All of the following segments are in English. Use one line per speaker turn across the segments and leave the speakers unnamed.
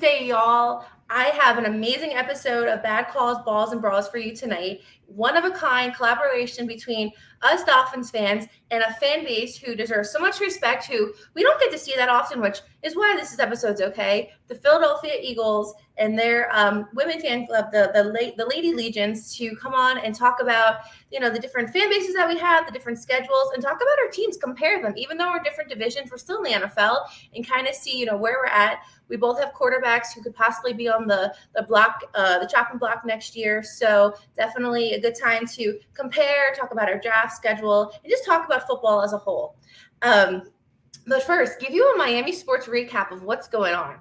Wednesday, y'all. I have an amazing episode of Bad Calls, Balls, and Brawls for you tonight. One of a kind collaboration between us Dolphins fans and a fan base who deserves so much respect, who we don't get to see that often, which is why this episode's okay. The Philadelphia Eagles and their women fan club, the Lady Legions, to come on and talk about, the different fan bases that we have, the different schedules, and talk about our teams, compare them. Even though we're different divisions, we're still in the NFL, and kind of see, where we're at. We both have quarterbacks who could possibly be on the block, the chopping block next year. So definitely a good time to compare, talk about our draft schedule, and just talk about football as a whole. But first, give you a Miami sports recap of what's going on.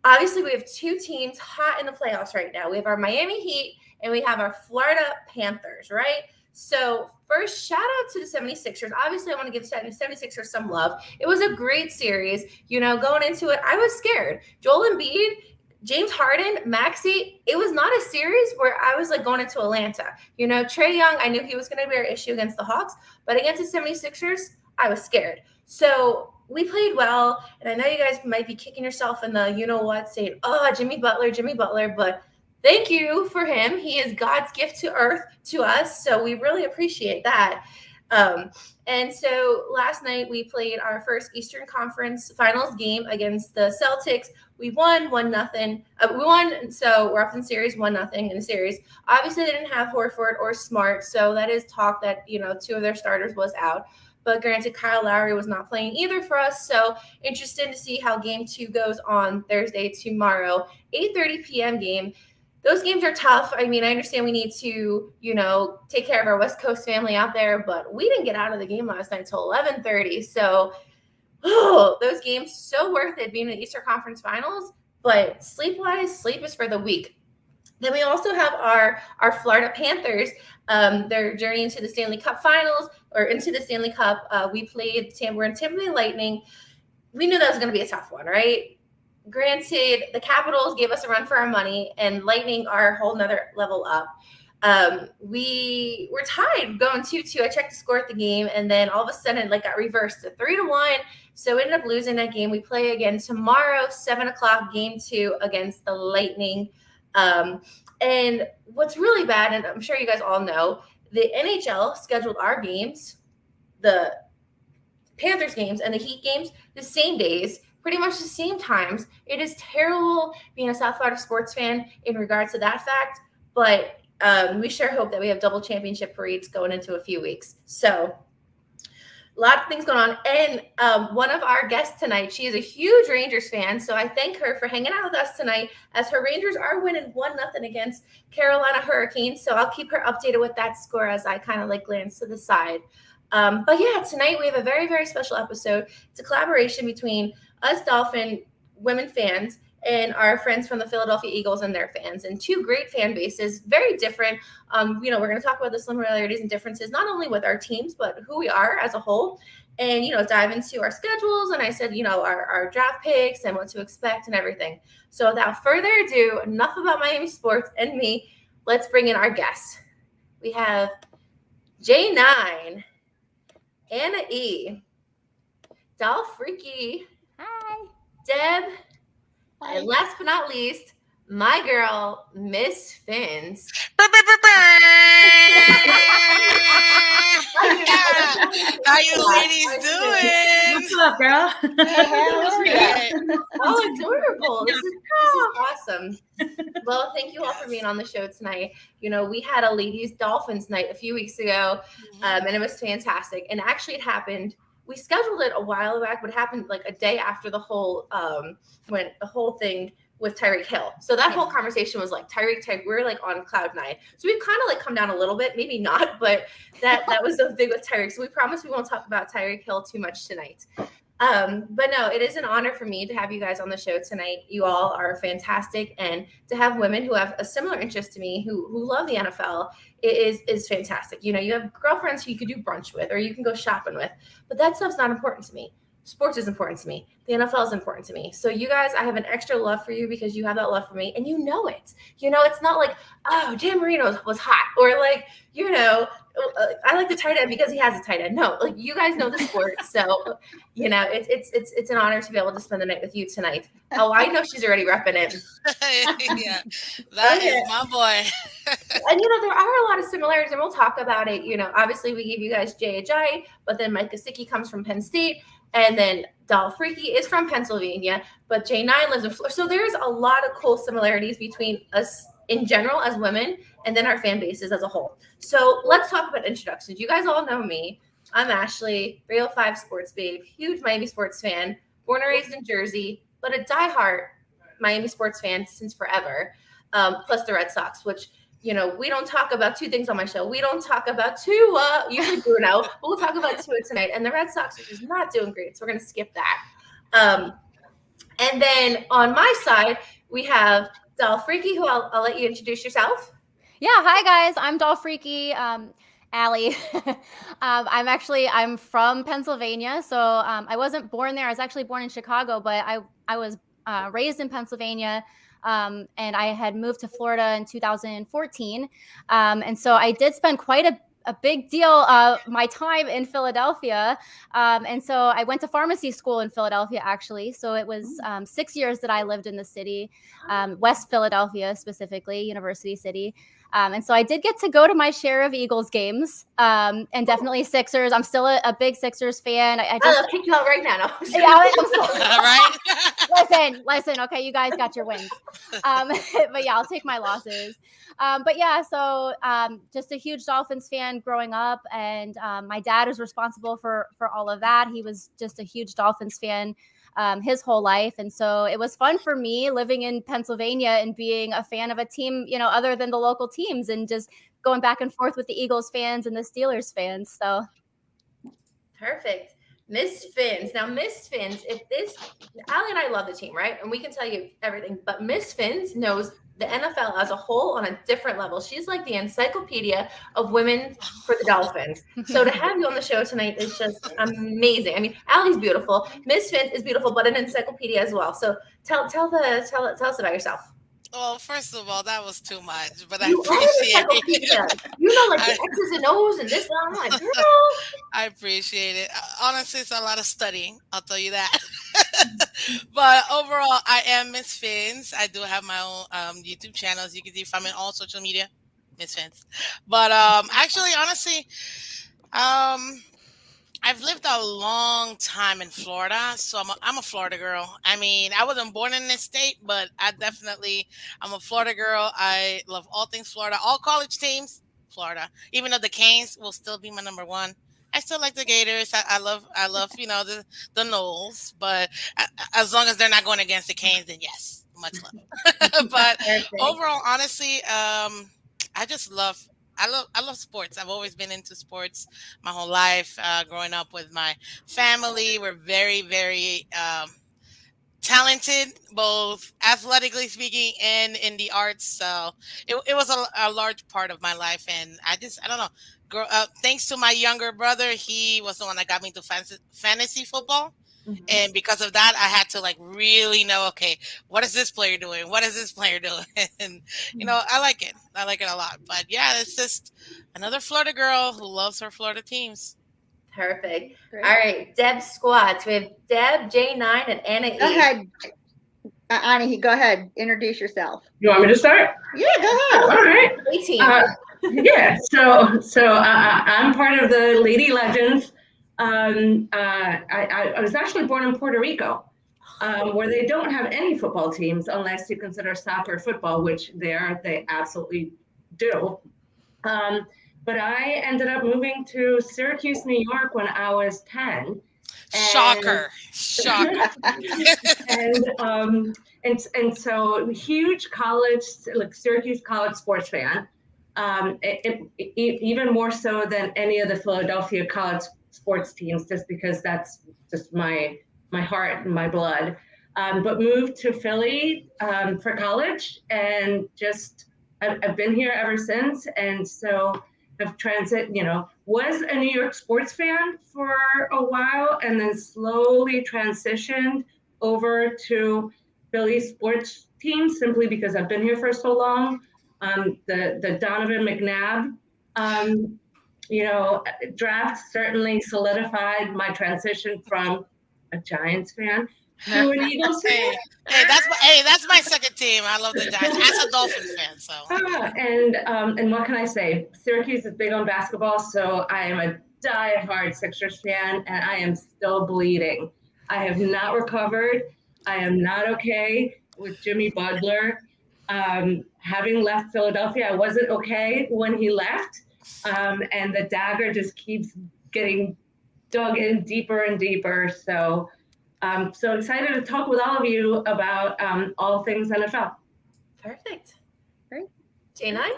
Obviously, we have two teams hot in the playoffs right now. We have our Miami Heat and we have our Florida Panthers, right? So first, shout out to the 76ers. Obviously, I want to give the 76ers some love. It was a great series. Going into it, I was scared. Joel Embiid, James Harden, Maxey, it was not a series where I was like going into Atlanta. Trae Young, I knew he was going to be our issue against the Hawks, but against the 76ers, I was scared. So we played well, and I know you guys might be kicking yourself in the you-know-what, saying, oh, Jimmy Butler, but thank you for him. He is God's gift to earth, to us, so we really appreciate that. And so last night we played our first Eastern Conference Finals game against the Celtics. We won 1-0. We won, so we're up in series 1-0 in the series. Obviously, they didn't have Horford or Smart, so that is talk that, two of their starters was out. But granted, Kyle Lowry was not playing either for us. So interested to see how game 2 goes on Thursday, tomorrow, 8:30 p.m. game. Those games are tough. I mean, I understand we need to, take care of our West Coast family out there, but we didn't get out of the game last night until 11:30. So, those games, so worth it being in the Eastern Conference Finals. But sleep-wise, sleep is for the weak. Then we also have our Florida Panthers. Their journey into the Stanley Cup Finals or into the Stanley Cup. We're in Tampa Bay Lightning. We knew that was going to be a tough one, right? Granted, the Capitals gave us a run for our money, and Lightning are a whole nother level up. We were tied going 2-2. I checked the score at the game, and then all of a sudden it got reversed to 3-1. So we ended up losing that game. We play again tomorrow, 7:00, game 2 against the Lightning. And what's really bad, and I'm sure you guys all know, the NHL scheduled our games, the Panthers games and the Heat games, the same days, pretty much the same times. It is terrible being a South Florida sports fan in regards to that fact, but we sure hope that we have double championship parades going into a few weeks. So a lot of things going on. And one of our guests tonight, she is a huge Rangers fan. So I thank her for hanging out with us tonight as her Rangers are winning 1-0 against Carolina Hurricanes. So I'll keep her updated with that score as I kind of glance to the side. But yeah, tonight we have a very, very special episode. It's a collaboration between us Dolphin women fans and our friends from the Philadelphia Eagles and their fans, and two great fan bases, very different. We're going to talk about the similarities and differences, not only with our teams, but who we are as a whole, and, dive into our schedules. And I said, our draft picks and what to expect and everything. So without further ado, enough about Miami sports and me. Let's bring in our guests. We have J9, Anna E, Doll Freaky,
hi,
Deb,
hi.
And last but not least, my girl, Miss Fins.
How you ladies doing?
What's up, girl?
Oh, adorable. This is awesome. Well, thank you all for being on the show tonight. We had a ladies Dolphins night a few weeks ago, and it was fantastic. And actually it happened. We scheduled it a while back, but it happened a day after the whole when the whole thing with Tyreek Hill. So that whole conversation was Tyreek, we're on cloud 9. So we've kind of come down a little bit, maybe not, but that was so big with Tyreek. So we promise we won't talk about Tyreek Hill too much tonight. But no, it is an honor for me to have you guys on the show tonight. You all are fantastic, and to have women who have a similar interest to me who love the NFL is fantastic. You have girlfriends who you could do brunch with or you can go shopping with, but that stuff's not important to me. sports is important to me. The NFL is important to me. So you guys, I have an extra love for you because you have that love for me, and you know it. It's not like, oh, Dan Marino was hot, or like, I like the tight end because he has a tight end. No, like, you guys know the sport, so it's an honor to be able to spend the night with you tonight. Oh, I know she's already repping it.
Yeah, that is my boy.
And there are a lot of similarities, and we'll talk about it. Obviously we gave you guys J.J., but then Mike Gesicki comes from Penn State, and then Dal Freaky is from Pennsylvania, but J9 lives in Florida. So there's a lot of cool similarities between us in general as women, and then our fan bases as a whole. So let's talk about introductions. You guys all know me. I'm Ashley, 305 sports babe, huge Miami sports fan, born and raised in Jersey, but a diehard Miami sports fan since forever, plus the Red Sox, which, we don't talk about two things on my show. We don't talk about Tua, usually Bruno, but we'll talk about Tua tonight. And the Red Sox are just not doing great, so we're going to skip that. And then on my side, we have Dal Freaky, who I'll let you introduce yourself.
Yeah, hi guys. I'm Dal Freaky, Allie. I'm from Pennsylvania, so I wasn't born there. I was actually born in Chicago, but I was raised in Pennsylvania. And I had moved to Florida in 2014. And so I did spend quite a big deal of my time in Philadelphia. And so I went to pharmacy school in Philadelphia, actually. So it was 6 years that I lived in the city, West Philadelphia specifically, University City. And so I did get to go to my share of Eagles games, and definitely Sixers. I'm still a big Sixers fan.
I'll kick you out right now. No.
Yeah, I'm
All right.
Listen. Okay, you guys got your wins. But yeah, I'll take my losses. But yeah, so just a huge Dolphins fan growing up, and my dad was responsible for all of that. He was just a huge Dolphins fan his whole life. And so it was fun for me living in Pennsylvania and being a fan of a team, other than the local teams, and just going back and forth with the Eagles fans and the Steelers fans. So
perfect. Miss Fins. Now, Miss Fins, Allie and I love the team, right? And we can tell you everything, but Miss Fins knows the NFL as a whole on a different level. She's like the encyclopedia of women for the Dolphins. So to have you on the show tonight is just amazing. I mean, Allie's beautiful. Miss Fins is beautiful, but an encyclopedia as well. So tell us about yourself.
Well, first of all, that was too much, but
You
I appreciate it.
Like the X's and O's and this. I'm like, girl.
I appreciate it. Honestly, it's a lot of studying. I'll tell you that. But overall, I am Miss Fins. I do have my own YouTube channel. As you can see, if I'm in all social media, Miss Fins. But actually, honestly, I've lived a long time in Florida, so I'm a Florida girl. I mean, I wasn't born in this state, but I'm a Florida girl. I love all things Florida, all college teams, Florida. Even though the Canes will still be my number one, I still like the Gators. I love the Knowles, but as long as they're not going against the Canes, then yes, much love. But overall, honestly, I love sports. I've always been into sports my whole life. Growing up with my family, we're very, very talented, both athletically speaking and in the arts. So it was a large part of my life, and I don't know. Thanks to my younger brother, he was the one that got me into fantasy football. Mm-hmm. And because of that, I had to really know, okay, what is this player doing? What is this player doing? And, I like it. I like it a lot. But yeah, it's just another Florida girl who loves her Florida teams.
Perfect. Great. All right, Deb's squad. So we have Deb, J9, and Anna E.
Go ahead. Annie, go ahead. Introduce yourself.
You want me to start?
Yeah, go ahead.
All right.
18.
Yeah. So I'm part of the Lady Legends. I was actually born in Puerto Rico, where they don't have any football teams unless you consider soccer football, which they absolutely do. But I ended up moving to Syracuse, New York when I was 10.
Shocker.
And so huge college, Syracuse college sports fan. Even more so than any of the Philadelphia college sports teams, just because that's just my heart and my blood. But moved to Philly for college, and just I've been here ever since. And so was a New York sports fan for a while and then slowly transitioned over to Philly sports teams simply because I've been here for so long. The Donovan McNabb, draft certainly solidified my transition from a Giants fan to an Eagles fan.
That's my second team. I love the Giants. As a Dolphins fan, so.
And what can I say? Syracuse is big on basketball, so I am a diehard Sixers fan, and I am still bleeding. I have not recovered. I am not okay with Jimmy Butler. Having left Philadelphia, I wasn't okay when he left, and the dagger just keeps getting dug in deeper and deeper. So I'm so excited to talk with all of you about all things NFL.
Perfect. Great. J9?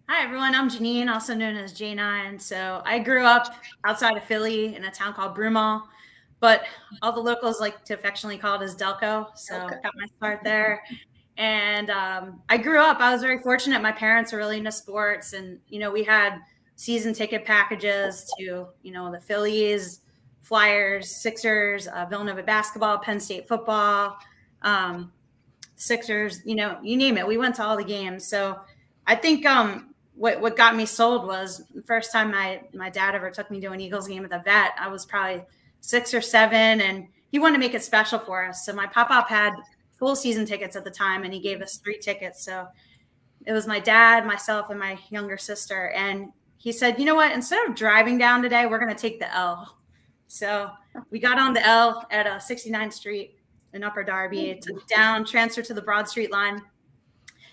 Hi, everyone. I'm Janine, also known as J9. So I grew up outside of Philly in a town called Broomall, but all the locals like to affectionately call it as Delco. So got my start there. And I grew up, I was very fortunate. My parents are really into sports. And, we had season ticket packages to, the Phillies, Flyers, Sixers, Villanova basketball, Penn State football, Sixers, you name it. We went to all the games. So I think what got me sold was the first time my dad ever took me to an Eagles game at the Vet. I was probably 6 or 7, and he wanted to make it special for us. So my pop-up had full season tickets at the time, and he gave us 3 tickets. So it was my dad, myself, and my younger sister. And he said, you know what, instead of driving down today, we're going to take the L. So we got on the L at 69th Street in Upper Darby, took down, transferred to the Broad Street line.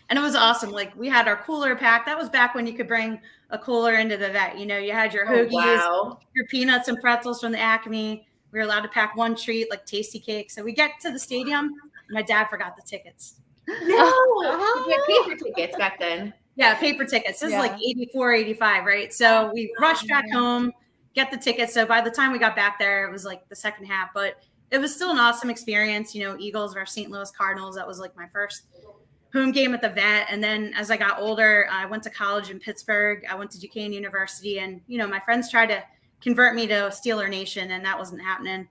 And it was awesome. Like, we had our cooler pack. That was back when you could bring a cooler into the Vet. You had your hoagies, your peanuts and pretzels from the Acme. We were allowed to pack 1 treat, like tasty cake. So we get to the stadium. My dad forgot the tickets.
No, paper tickets back then.
Yeah, paper tickets. This is like 84, 85, right? So we rushed back home, get the tickets. So by the time we got back there, it was like the second half. But it was still an awesome experience. Eagles versus St. Louis Cardinals. That was like my first home game at the Vet. And then as I got older, I went to college in Pittsburgh. I went to Duquesne University. And, my friends tried to convert me to Steeler Nation, and that wasn't happening.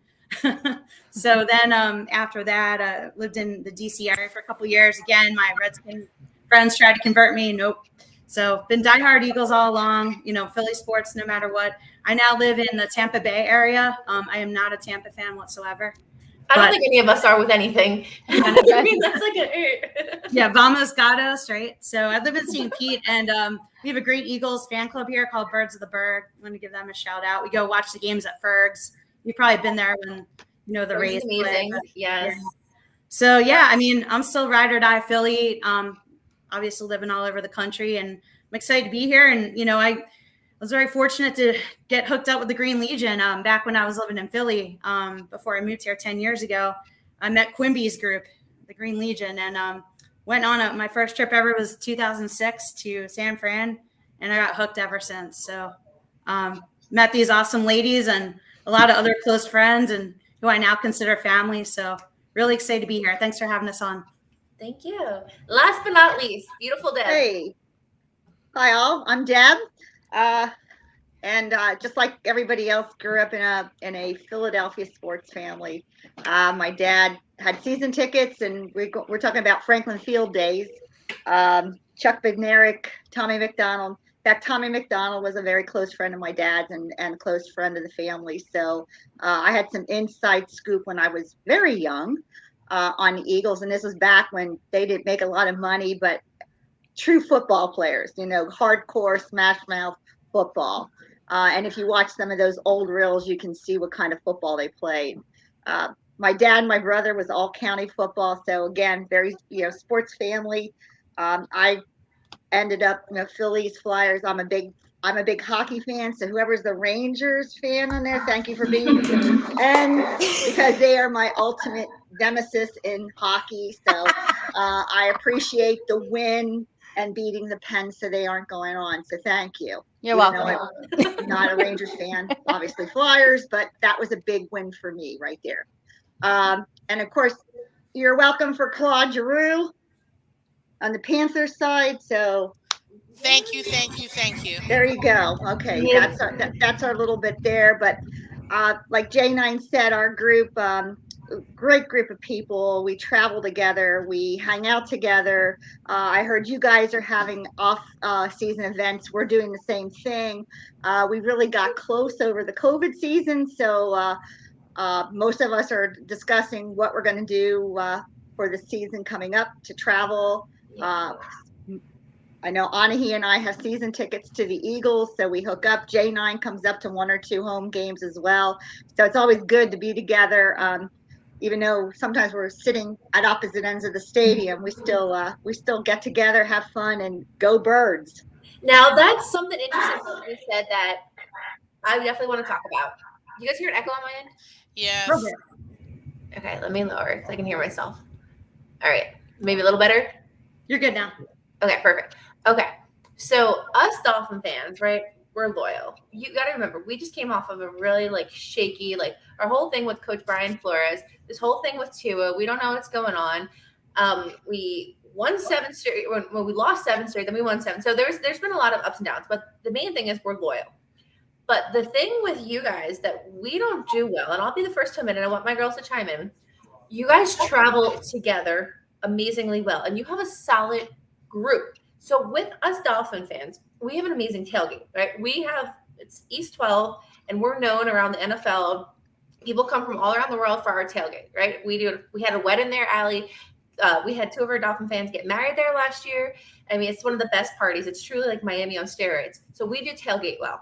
So then after that, I lived in the DC area for a couple of years. Again, my Redskin friends tried to convert me. Nope. So been diehard Eagles all along, Philly sports, no matter what. I now live in the Tampa Bay area. I am not a Tampa fan whatsoever.
I don't think any of us are with anything. I mean, that's like
yeah, Vamos Gatos, right? So I live in St. Pete, and we have a great Eagles fan club here called Birds of the Berg. I'm going to give them a shout out. We go watch the games at Ferg's. You've probably been there when, the Rays
amazing.
Play.
Yes.
So, yeah, I mean, I'm still ride or die Philly, obviously living all over the country, and I'm excited to be here. And, I was very fortunate to get hooked up with the Green Legion back when I was living in Philly. Before I moved here 10 years ago, I met Quimby's group, the Green Legion, and went on my first trip ever was 2006 to San Fran, and I got hooked ever since. So met these awesome ladies and a lot of other close friends, and who I now consider family. So really excited to be here. Thanks for having us on.
Thank you. Last but not least, beautiful Deb.
Hey. Hi, all. I'm Deb. And just like everybody else, grew up in a Philadelphia sports family. My dad had season tickets, and we're talking about Franklin Field days. Chuck Bednarik, Tommy McDonald. In fact, Tommy McDonald was a very close friend of my dad's and close friend of the family. So I had some inside scoop when I was very young on the Eagles. And this was back when they didn't make a lot of money, but true football players, hardcore smash mouth football. And if you watch some of those old reels, you can see what kind of football they played. My dad and my brother was all county football. So again, very, sports family. I ended up, Phillies, Flyers. I'm a big hockey fan. So whoever's the Rangers fan on there, thank you for being and because they are my ultimate nemesis in hockey. So I appreciate the win and beating the Pens so they aren't going on. So thank you.
You're welcome.
I'm not a Rangers fan, obviously Flyers, but that was a big win for me right there. And of course, you're welcome for Claude Giroux on the Panthers side. So
Thank you, thank you, thank you.
There you go. Okay,
Yeah.
that's our little bit there. But like J9 said, our group, great group of people. We travel together. We hang out together. I heard you guys are having off season events. We're doing the same thing. We really got close over the COVID season, so most of us are discussing what we're going to do for the season coming up to travel. I know Anahi and I have season tickets to the Eagles, so we hook up. J9 comes up to 1 or 2 home games as well. So it's always good to be together. Even though sometimes we're sitting at opposite ends of the stadium, we still get together, have fun, and go Birds.
Now that's something interesting that you said that I definitely want to talk about. You guys hear an echo on my end?
Yes.
Okay, let me lower it so I can hear myself. All right, maybe a little better.
You're good now.
Okay, perfect. Okay, so us Dolphin fans, right? We're loyal. You got to remember, we just came off of a really shaky, our whole thing with Coach Brian Flores, this whole thing with Tua. We don't know what's going on. We won 7 straight. Well, we lost 7 straight, then we won 7. So there's been a lot of ups and downs. But the main thing is we're loyal. But the thing with you guys that we don't do well, and I'll be the first to admit, and I want my girls to chime in. You guys travel together amazingly well, and you have a solid group. So with us Dolphin fans, we have an amazing tailgate, right? It's East 12, and we're known around the NFL. People come from all around the world for our tailgate, right? We had a wedding there, Allie. We had 2 of our Dolphin fans get married there last year. I mean, it's one of the best parties. It's truly like Miami on steroids. So we do tailgate well.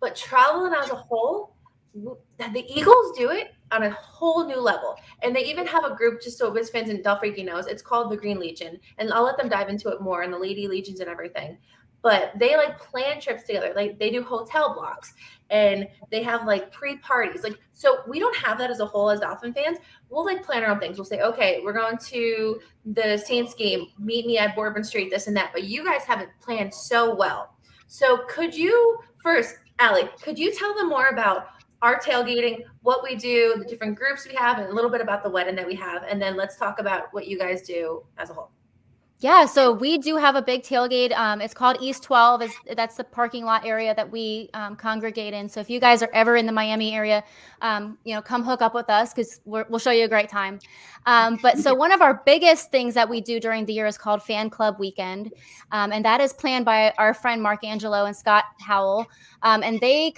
But traveling as a whole, the Eagles do it on a whole new level. And they even have a group, just so Biz fans and Delfreaky knows, it's called the Green Legion. And I'll let them dive into it more, and the Lady Legions and everything. But they plan trips together. They do hotel blocks, and they have pre-parties. So we don't have that as a whole as Dolphin fans. We'll plan our own things. We'll say, okay, we're going to the Saints game. Meet me at Bourbon Street, this and that. But you guys have it planned so well. So could you first, Allie, could you tell them more about our tailgating, what we do, the different groups we have, and a little bit about the wedding that we have, and then let's talk about what you guys do as a whole.
Yeah, so we do have a big tailgate. It's called East 12. That's the parking lot area that we congregate in. So if you guys are ever in the Miami area, come hook up with us because we'll show you a great time. But so one of our biggest things that we do during the year is called Fan Club Weekend. And that is planned by our friend Mark Angelo and Scott Howell. And they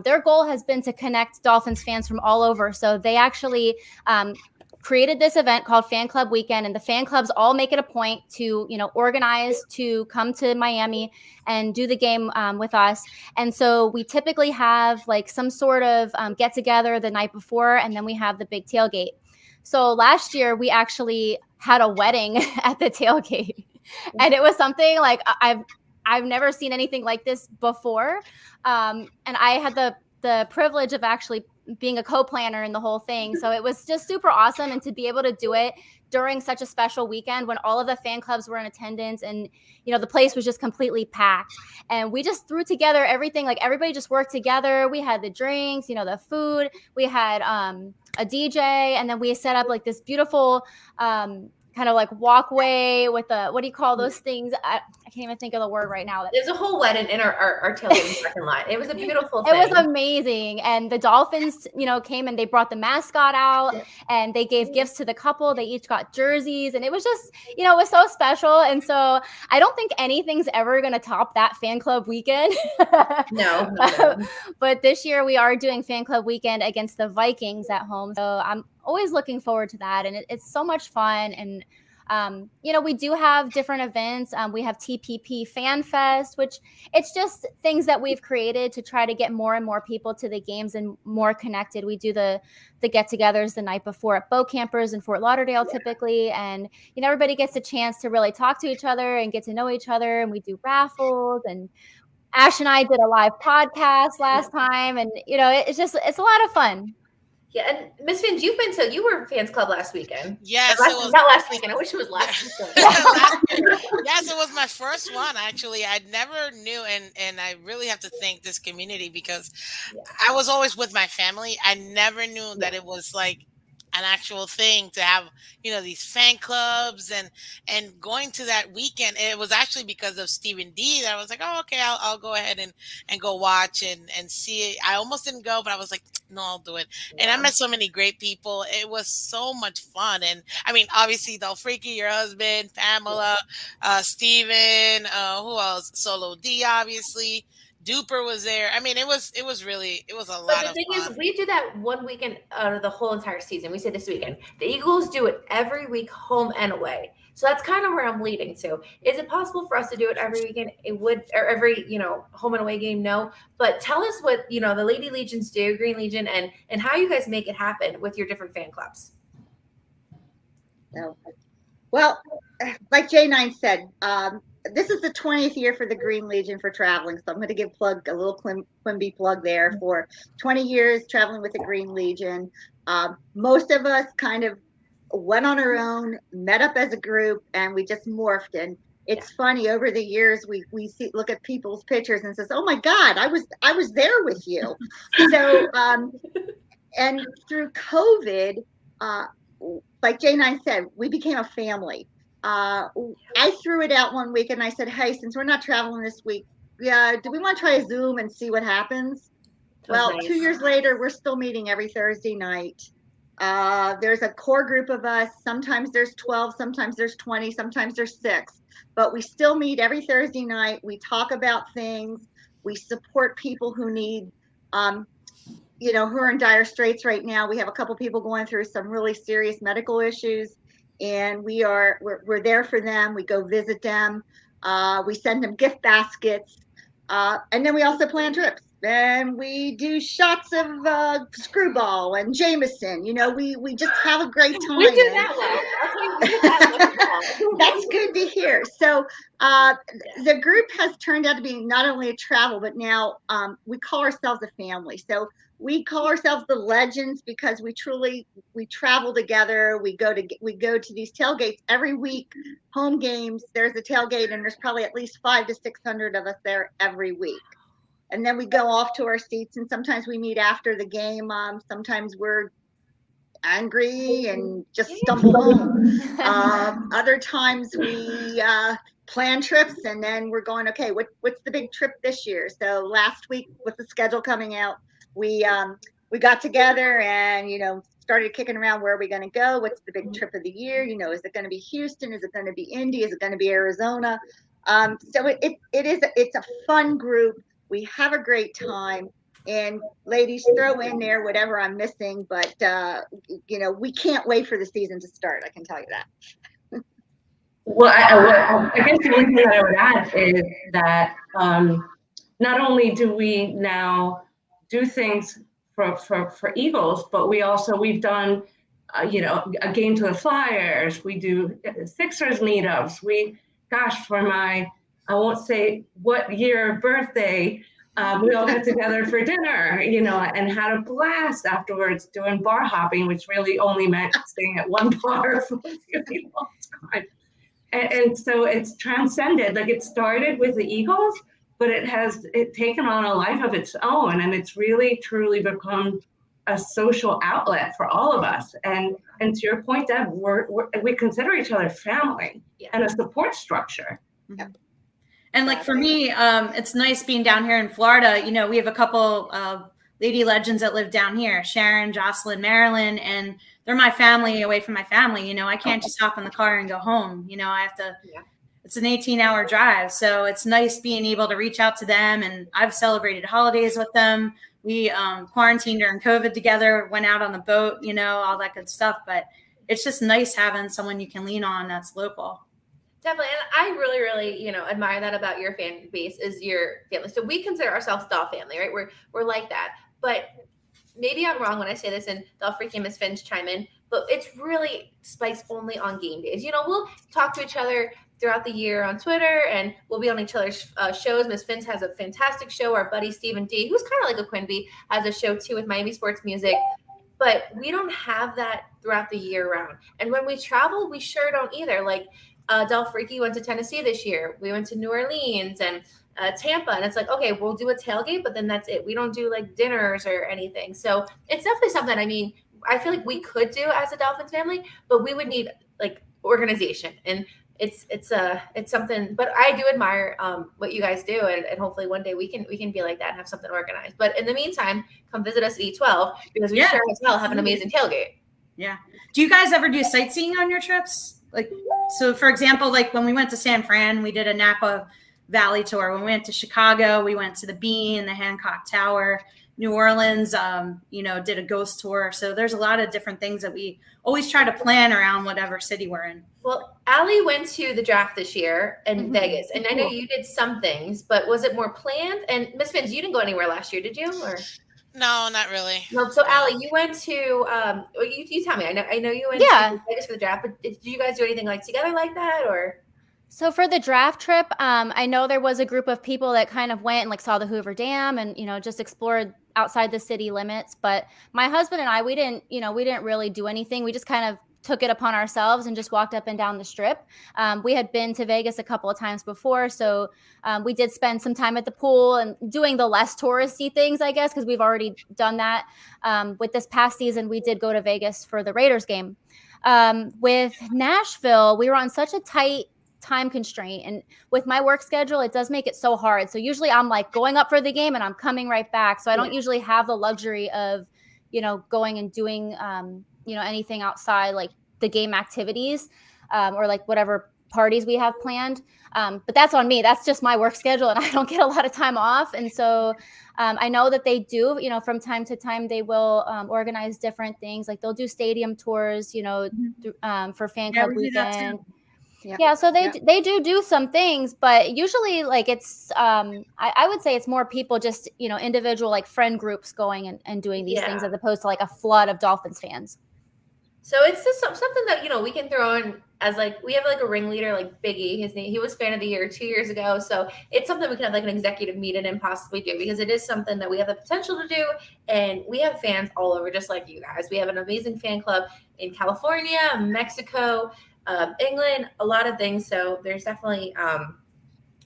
their goal has been to connect Dolphins fans from all over. So they actually created this event called Fan Club Weekend, and the fan clubs all make it a point to, organize to come to Miami and do the game with us. And so we typically have some sort of get together the night before, and then we have the big tailgate. So last year we actually had a wedding at the tailgate, and it was something I've never seen anything like this before. And I had the privilege of actually being a co-planner in the whole thing. So it was just super awesome. And to be able to do it during such a special weekend when all of the fan clubs were in attendance and, the place was just completely packed. And we just threw together everything. Everybody just worked together. We had the drinks, the food, we had a DJ, and then we set up this beautiful walkway with what do you call those things? I can't even think of the word right now.
There's a whole wedding in our tailgating parking lot. It was a beautiful thing.
It was amazing. And the Dolphins, came and they brought the mascot out and they gave gifts to the couple. They each got jerseys, and it was just, it was so special. And so I don't think anything's ever going to top that Fan Club Weekend.
No.
But this year we are doing Fan Club Weekend against the Vikings at home. So I'm always looking forward to that. And it's so much fun. And, we do have different events. We have TPP Fan Fest, which it's just things that we've created to try to get more and more people to the games and more connected. We do the get-togethers the night before at Boat Campers in Fort Lauderdale typically. And, everybody gets a chance to really talk to each other and get to know each other. And we do raffles, and Ash and I did a live podcast last time. And, it's a lot of fun.
Yeah, and Miss Fins, you were Fans Club last weekend.
Yes,
not last weekend. I wish it was last weekend.
Yes, it was my first one. Actually, I never knew, and I really have to thank this community because I was always with my family. I never knew that it was an actual thing to have, these fan clubs and going to that weekend. It was actually because of Stephen D that I was like, oh, okay, I'll go ahead and go watch and see it. I almost didn't go, but I was like, no, I'll do it. And I met so many great people. It was so much fun. And I mean, obviously, Del Freaky, your husband, Pamela, Steven, who else? Solo D, obviously. Duper was there. I mean, it was a lot
But the
of
thing
fun.
is, we do that one weekend out of the whole entire season. We say this weekend. The Eagles do it every week, home and away. So that's kind of where I'm leading to. Is it possible for us to do it every weekend? It would, or every, home and away game? No. But tell us what, the Lady Legions do, Green Legion, and how you guys make it happen with your different fan clubs.
No. Well, like J9 said, this is the 20th year for the Green Legion for traveling. So I'm going to give a little Quimby plug there for 20 years traveling with the Green Legion. Most of us kind of went on our own, met up as a group, and we just morphed. And it's funny, over the years we look at people's pictures and says, oh my God, I was there with you. So and through COVID, like J9 said, we became a family. I threw it out one week and I said, hey, since we're not traveling this week, do we want to try a Zoom and see what happens? Well, nice. 2 years later, we're still meeting every Thursday night. There's a core group of us. Sometimes there's 12, sometimes there's 20, sometimes there's 6. But we still meet every Thursday night. We talk about things. We support people who need, who are in dire straits right now. We have a couple people going through some really serious medical issues, and we're there for them. We go visit them. We send them gift baskets, and then we also plan trips. And we do shots of Screwball and Jameson. We just have a great time.
We do that well.
That's good to hear. So the group has turned out to be not only a travel, but now we call ourselves a family. So we call ourselves the Legends because we travel together. We go to these tailgates every week, home games. There's a tailgate, and there's probably at least 500 to 600 of us there every week. And then we go off to our seats, and sometimes we meet after the game. Sometimes we're angry and just stumble home. Other times we plan trips, and then we're going, okay, what's the big trip this year? So last week, with the schedule coming out, we got together and started kicking around, where are we going to go? What's the big trip of the year? Is it going to be Houston? Is it going to be Indy? Is it going to be Arizona? So it's a fun group. We have a great time, and ladies, throw in there whatever I'm missing, but we can't wait for the season to start. I can tell you that.
Well, I guess the only thing that I would add is that not only do we now do things for Eagles, but we've done a game to the Flyers. We do Sixers meetups. For my, I won't say what year of birthday, we all got together for dinner, and had a blast afterwards doing bar hopping, which really only meant staying at one bar for a really long time. And so it's transcended. Like, it started with the Eagles, but it's taken on a life of its own, and it's really truly become a social outlet for all of us. And to your point, Deb, we consider each other family and a support structure.
Mm-hmm. And like for me, it's nice being down here in Florida. We have a couple of lady legends that live down here, Sharon, Jocelyn, Marilyn, and they're my family away from my family. I can't just hop in the car and go home. I have to, it's an 18-hour drive. So it's nice being able to reach out to them. And I've celebrated holidays with them. We quarantined during COVID together, went out on the boat, all that good stuff. But it's just nice having someone you can lean on that's local.
Definitely. And I really, really, admire that about your fan base, is your family. So we consider ourselves Doll family, right? We're like that. But maybe I'm wrong when I say this, and Doll Freaky and Miss Finch chime in, but it's really spikes only on game days. We'll talk to each other throughout the year on Twitter, and we'll be on each other's shows. Miss Finch has a fantastic show. Our buddy Stephen D, who's kind of like a Quimby, has a show too with Miami Sports Music. But we don't have that throughout the year round. And when we travel, we sure don't either. Like, Del Freaky went to Tennessee this year. We went to New Orleans and Tampa, and it's like, okay, we'll do a tailgate, but then that's it. We don't do like dinners or anything. So it's definitely something. I mean, I feel like we could do as a Dolphins family, but we would need like organization, and it's something. But I do admire what you guys do, and hopefully one day we can be like that and have something organized. But in the meantime, come visit us at E12 because we sure as hell have an amazing tailgate.
Yeah. Do you guys ever do sightseeing on your trips? Like, so for example, like when we went to San Fran, we did a Napa Valley tour. When we went to Chicago, we went to the Bean, the Hancock Tower. New Orleans, did a ghost tour. So there's a lot of different things that we always try to plan around whatever city we're in.
Well, Allie went to the draft this year in Vegas, and I know you did some things, but was it more planned? And Miss Finns, you didn't go anywhere last year, did you? Or
No, not really.
no. So Allie, you went to you tell me. I know you went to Vegas for the draft, but did you guys do anything like together like that, or?
So for the draft trip, I know there was a group of people that kind of went and like saw the Hoover Dam and, just explored outside the city limits. But my husband and I, we didn't really do anything. We just kind of took it upon ourselves and just walked up and down the strip. We had been to Vegas a couple of times before. So we did spend some time at the pool and doing the less touristy things, I guess, because we've already done that. With this past season, we did go to Vegas for the Raiders game. With Nashville, we were on such a tight time constraint, and with my work schedule it does make it so hard. So usually I'm like going up for the game and I'm coming right back, so I don't usually have the luxury of going and doing anything outside like the game activities or like whatever parties we have planned, but that's on me. That's just my work schedule, and I don't get a lot of time off. And so I know that they do, from time to time they will organize different things, like they'll do stadium tours, for fan club weekend. Yeah, so they do some things, but usually like it's I would say it's more people just individual like friend groups going and doing these things as opposed to like a flood of Dolphins fans.
So it's just something that we can throw in as like we have like a ringleader like Biggie. His name, he was fan of the year 2 years ago, so it's something we can have like an executive meeting and possibly do, because it is something that we have the potential to do, and we have fans all over just like you guys. We have an amazing fan club in California, Mexico, England, a lot of things. So there's definitely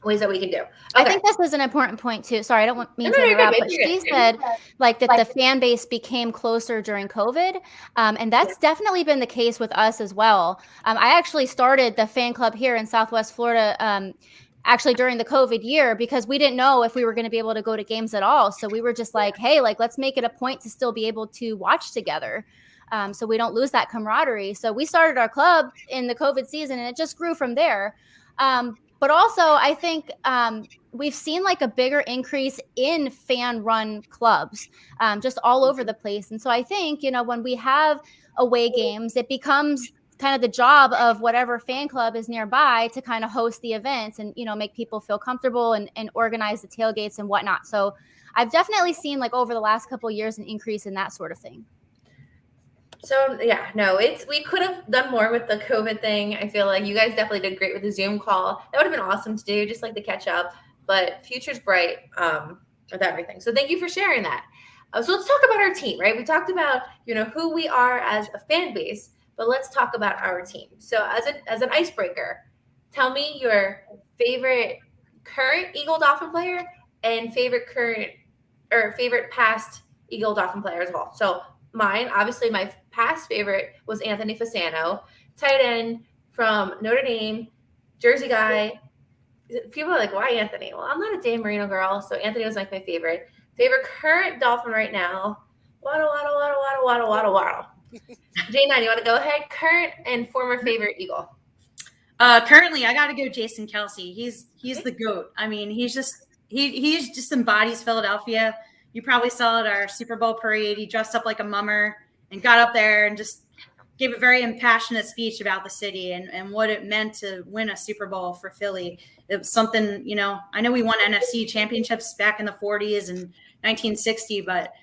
ways that we can do. Okay.
I think this is an important point too. Sorry, I don't mean to interrupt, but she said like that the fan base became closer during COVID. And that's definitely been the case with us as well. I actually started the fan club here in Southwest Florida actually during the COVID year, because we didn't know if we were going to be able to go to games at all. So we were just like, hey, like let's make it a point to still be able to watch together. So we don't lose that camaraderie. So we started our club in the COVID season, and it just grew from there. But also, I think we've seen like a bigger increase in fan-run clubs just all over the place. And so I think, when we have away games, it becomes kind of the job of whatever fan club is nearby to kind of host the events and, make people feel comfortable and organize the tailgates and whatnot. So I've definitely seen like over the last couple of years an increase in that sort of thing.
So we could have done more with the COVID thing. I feel like you guys definitely did great with the Zoom call. That would have been awesome to do, just like the catch up. But future's bright with everything. So thank you for sharing that. So let's talk about our team, right? We talked about who we are as a fan base, but let's talk about our team. So as an icebreaker, tell me your favorite current Eagle Dolphin player and favorite past Eagle Dolphin player as well. So mine, obviously, my past favorite was Anthony Fasano, tight end from Notre Dame, Jersey guy. People are like, why Anthony? Well, I'm not a Dan Marino girl, so Anthony was like my favorite. Favorite current Dolphin right now, Waddle. J9, you want to go ahead? Current and former favorite Eagle.
Currently, I got to go Jason Kelce. He's the GOAT. I mean, he just embodies Philadelphia. You probably saw at our Super Bowl parade. He dressed up like a mummer and got up there and just gave a very impassionate speech about the city and what it meant to win a Super Bowl for Philly. It was something, I know we won NFC championships back in the 40s and 1960, but,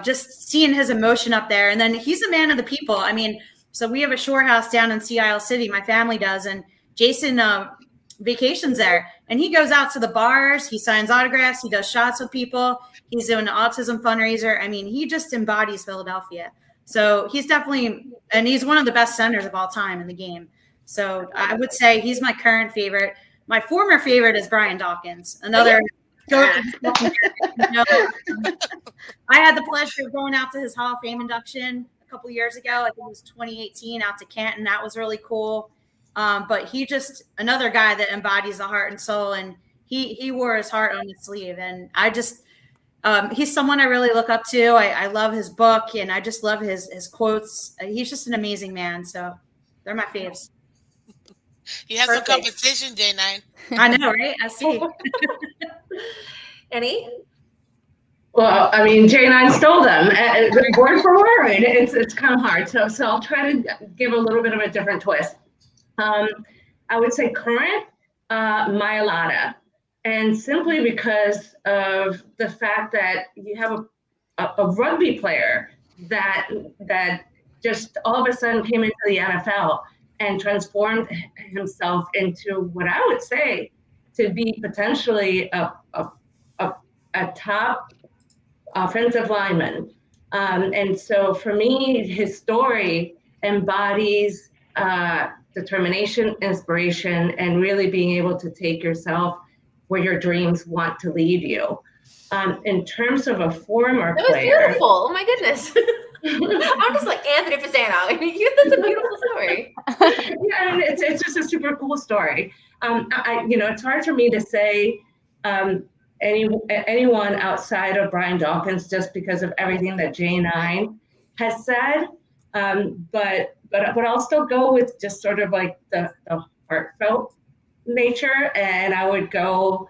just seeing his emotion up there. And then he's a man of the people. I mean, so we have a shore house down in Sea Isle City. My family does. And Jason vacations there. And he goes out to the bars. He signs autographs. He does shots with people. He's doing an autism fundraiser. I mean, he just embodies Philadelphia. So he's definitely, and he's one of the best centers of all time in the game. So I would say he's my current favorite. My former favorite is Brian Dawkins, another. I had the pleasure of going out to his Hall of Fame induction a a couple years ago. I think it was 2018 out to Canton. That was really cool. But he just another guy that embodies the heart and soul, and he wore his heart on his sleeve. And I just he's someone I really look up to. I love his book, and I just love his quotes. He's just an amazing man. So they're my faves.
You have
Perfect.
some competition, J9.
I know, right? I see.
Any?
Well, I mean, J9 stole them word for word. It's kind of hard. So I'll try to give a little bit of a different twist. I would say current Myalata, and simply because of the fact that you have a rugby player that just all of a sudden came into the NFL and transformed himself into what I would say to be potentially a top offensive lineman. And so for me, his story embodies determination, inspiration, and really being able to take yourself where your dreams want to lead you. In terms of a former
That was
player.
beautiful. Oh my goodness. I'm just like Anthony Fasano. I mean, that's a beautiful story.
Yeah, and it's just a super cool story. It's hard for me to say anyone outside of Brian Dawkins just because of everything that J9 has said. But I'll still go with just sort of like the heartfelt nature, and I would go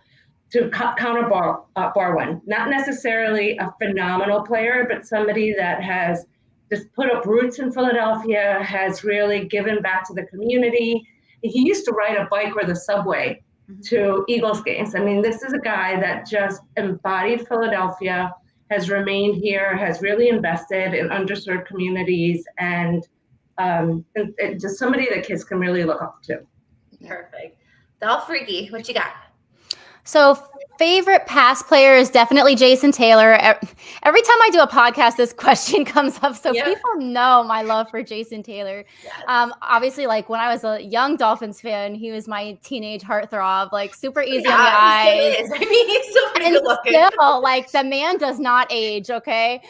to Connor Barwin. Not necessarily a phenomenal player, but somebody that has just put up roots in Philadelphia, has really given back to the community. He used to ride a bike or the subway to Eagles games. I mean, this is a guy that just embodied Philadelphia, has remained here, has really invested in underserved communities, and just somebody that kids can really look up to.
Perfect. Dolph Freaky, what you got?
So favorite past player is definitely Jason Taylor. Every time I do a podcast, this question comes up. So people know my love for Jason Taylor.
Yes.
Obviously, like when I was a young Dolphins fan, he was my teenage heartthrob, like super easy on the eyes.
He still is. I mean, he's still pretty
And
good looking.
still, like the man does not age, okay?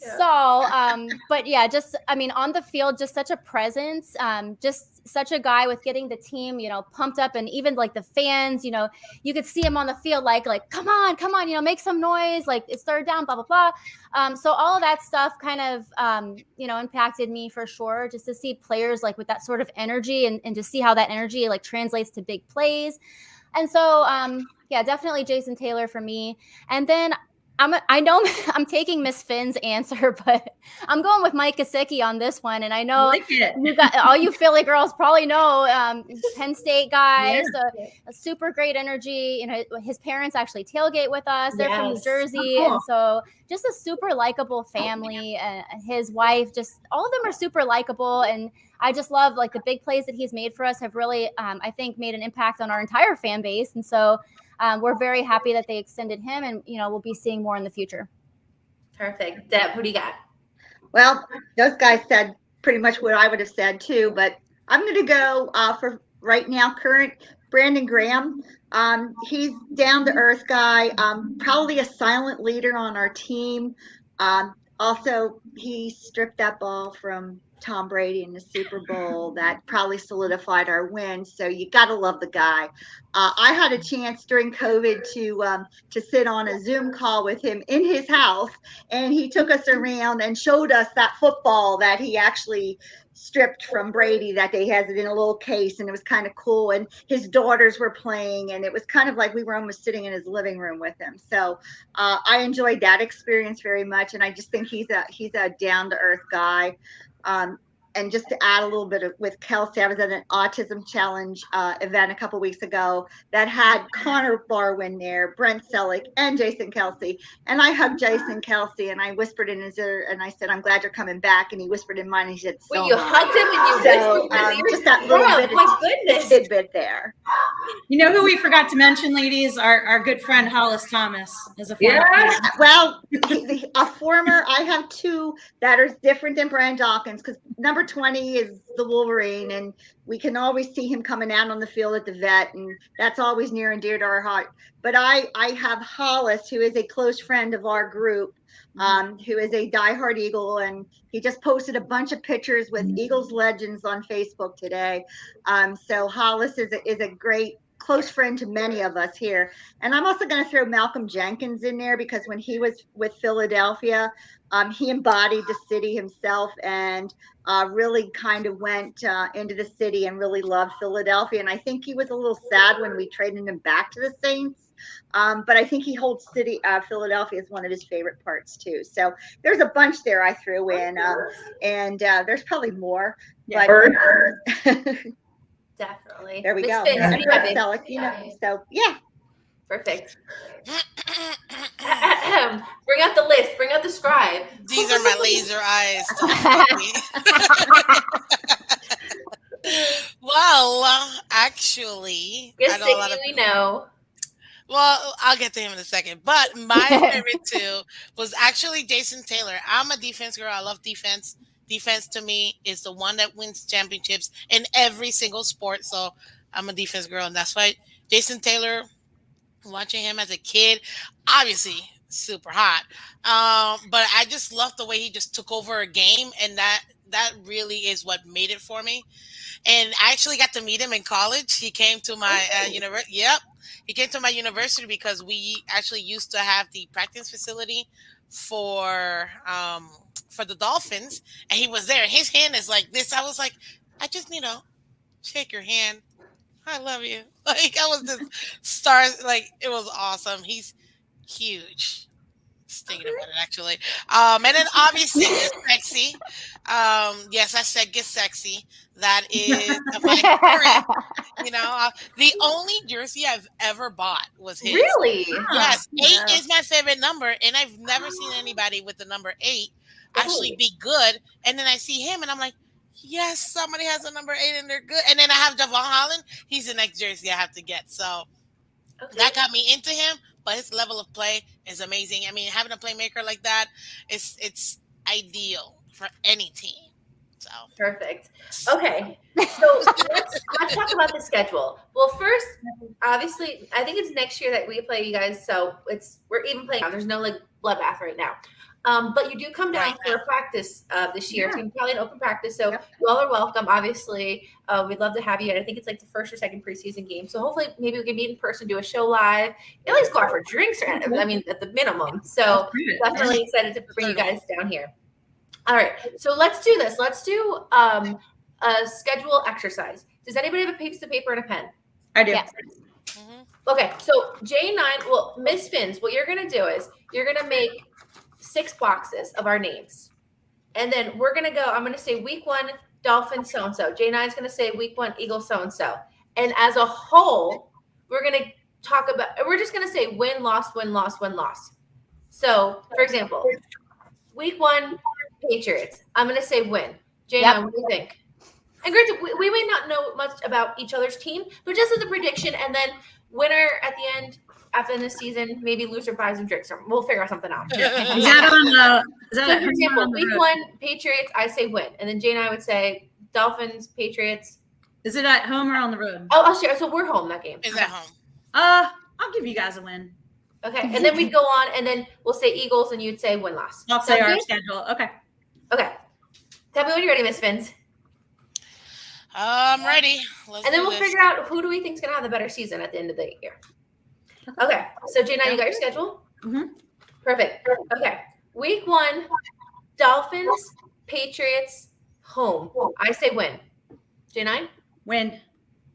Yeah.
So, but yeah, just, I mean, on the field, just such a presence, just such a guy with getting the team, pumped up, and even like the fans, you could see him on the field, like, come on, make some noise, like it's third down, blah, blah, blah. So all of that stuff kind of, impacted me for sure, just to see players like with that sort of energy and to see how that energy like translates to big plays. And so, yeah, definitely Jason Taylor for me. And then I know I'm taking Miss Finn's answer, but I'm going with Mike Gesicki on this one. And I know you got all you Philly girls probably know Penn State guy, so a super great energy. His parents actually tailgate with us. They're from New Jersey, and so just a super likable family. His wife, just all of them are super likable, and I just love like the big plays that he's made for us have really, I think, made an impact on our entire fan base, and so. We're very happy that they extended him, and we'll be seeing more in the future.
Perfect. Deb, who do you got?
Well, those guys said pretty much what I would have said too, but I'm going to go for right now, current Brandon Graham. He's down to earth guy, probably a silent leader on our team. Also, he stripped that ball from Tom Brady in the Super Bowl. That probably solidified our win. So you got to love the guy. I had a chance during COVID to sit on a Zoom call with him in his house, and he took us around and showed us that football that he actually stripped from Brady, that they has it in a little case, and it was kind of cool. And his daughters were playing, and it was kind of like we were almost sitting in his living room with him. So I enjoyed that experience very much, and I just think he's a down to earth guy. And just to add a little bit with Kelsey, I was at an autism challenge event a couple weeks ago that had Connor Barwin there, Brent Selleck, and Jason Kelsey. And I hugged Jason Kelsey, and I whispered in his ear, and I said, "I'm glad you're coming back." And he whispered in mine, and he said, "So
Wait, you hugged him and you whispered
just that little bit,
my goodness,
tidbit there.
You know who we forgot to mention, ladies? Our good friend Hollis Thomas is a former player.
Well, a former. I have two that are different than Brian Dawkins, because number 20 is the Wolverine, and we can always see him coming out on the field at the vet, and that's always near and dear to our heart. But I have Hollis, who is a close friend of our group, who is a diehard Eagle, and he just posted a bunch of pictures with Eagles legends on Facebook today. So Hollis is a great close friend to many of us here. And I'm also going to throw Malcolm Jenkins in there, because when he was with Philadelphia, he embodied the city himself, and really kind of went into the city and really loved Philadelphia. And I think he was a little sad when we traded him back to the Saints. But I think he holds Philadelphia as one of his favorite parts too. So there's a bunch there I threw in, and there's probably more.
Yeah.
But
Definitely.
there we
Miss
go.
Finn, what do you have, babe?
So, so yeah.
Perfect. Bring out the list. Bring out the scribe.
These are my laser eyes. Well, actually,
Yes,
I know a lot
Siggy,
of
we know.
Well, I'll get to him in a second. But my favorite too was actually Jason Taylor. I'm a defense girl. I love defense. Defense to me is the one that wins championships in every single sport. So I'm a defense girl, and that's why Jason Taylor, watching him as a kid, obviously super hot. But I just love the way he just took over a game, and that really is what made it for me. And I actually got to meet him in college. He came to my university. Yep. He came to my university because we actually used to have the practice facility for the Dolphins, and he was there. His hand is like this. I was like, I just need to shake your hand. I love you. Like, I was just stars. Like, it was awesome. He's huge. Just thinking about it, actually. And then obviously Get Sexy. Yes, I said Get Sexy. That is my current. The only jersey I've ever bought was his.
Really?
Yes, 8 is my favorite number, and I've never seen anybody with the number 8 actually be good. And then I see him, and I'm like, yes, somebody has a number 8 and they're good. And then I have Javon Holland. He's the next jersey I have to get. So that got me into him. But his level of play is amazing. I mean, having a playmaker like that, it's ideal for any team. So
perfect. Okay, so let's talk about the schedule. Well, first, obviously, I think it's next year that we play you guys. So we're even playing now. There's no like bloodbath right now. But you do come down for a practice this year. It's going to be probably an open practice. So you all are welcome. Obviously, we'd love to have you. And I think it's like the first or second preseason game. So hopefully maybe we can meet in person, do a show live, at least go out for drinks. At the minimum. So definitely excited to bring you guys down here. All right. So let's do this. Let's do a schedule exercise. Does anybody have a piece of paper and a pen?
I do.
Yes.
mm-hmm.
Okay. So J9, well, Miss Finns, what you're going to do is you're going to make 6 boxes of our names. And then we're going to go, I'm going to say week 1, Dolphins so-and-so. J9 is going to say week 1, Eagles so-and-so. And as a whole, we're going to talk about, we're just going to say win, loss, win, loss, win, loss. So, for example, week 1, Patriots. I'm going to say win. J9, what do you think? And granted, we may not know much about each other's team, but just as a prediction, and then winner at the end, after the season, maybe loser buys and drinks. We'll figure out something out.
Is that on the?
So, for example, week 1, Patriots, I say win. And then Jane and I would say Dolphins, Patriots.
Is it at home or on the road?
Oh, I'll share. So we're home that game.
Is at home.
I'll give you guys a win.
Okay. And then we'd go on, and then we'll say Eagles, and you'd say win, loss.
I'll say our schedule. Okay.
Okay. Tell me when you're ready, Miss Finns.
I'm ready.
And then we'll figure out who do we think is going to have the better season at the end of the year. Okay. So, J9, you got your schedule?
Mm-hmm.
Perfect. Okay. Week 1, Dolphins, Patriots, home. I say win. J9?
Win.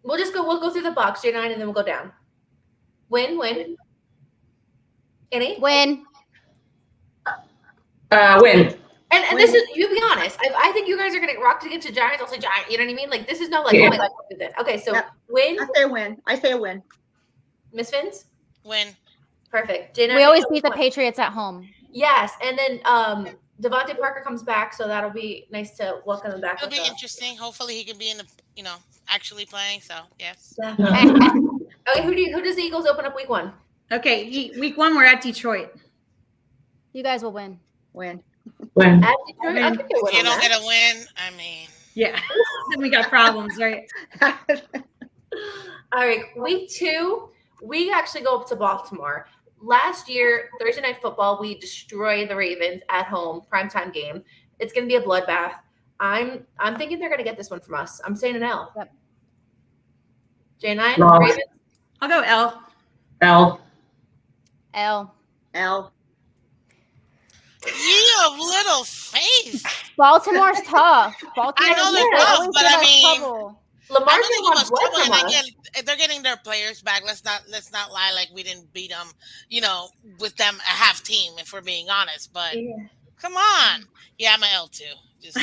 We'll go through the box, J9, and then we'll go down. Win. Annie?
Win.
Win.
And this is, you be honest. I think you guys are going to rock to get to Giants. I'll say Giant. You know what I mean? Like, this is not like, oh my God, do that. Okay, so win.
I say a win.
Miss Finns?
Win.
Perfect. J9,
We always beat the Patriots at home.
Yes, and then Devontae Parker comes back, so that'll be nice to welcome him back.
It'll be interesting. Hopefully he can be in the, actually playing. So, yes.
Yeah. Okay, who does the Eagles open up week 1?
Okay, week 1 we're at Detroit.
You guys will win.
Win.
Win.
At Detroit? I think they win
You
on
don't
that.
get a win. I mean.
Yeah. Then we got problems, right?
All right, week 2, we actually go up to Baltimore. last year, Thursday Night Football, we destroyed the Ravens at home, primetime game. It's going to be a bloodbath. I'm thinking they're going to get this one from us. I'm saying an L.
Yep.
J9,
Loss.
Ravens.
I'll go L.
L.
L.
L.
You have little faith.
Baltimore's tough.
I know they're
Baltimore
tough,
always
but
give
I
us
mean,
trouble.
Lamar's
I
going
know
to
they
want
give us
blood
trouble,
from
and
us.
again, they're getting their players back. Let's not lie like we didn't beat them, with them a half team, if we're being honest. But
Yeah.
come on, yeah, I'm an L too. Just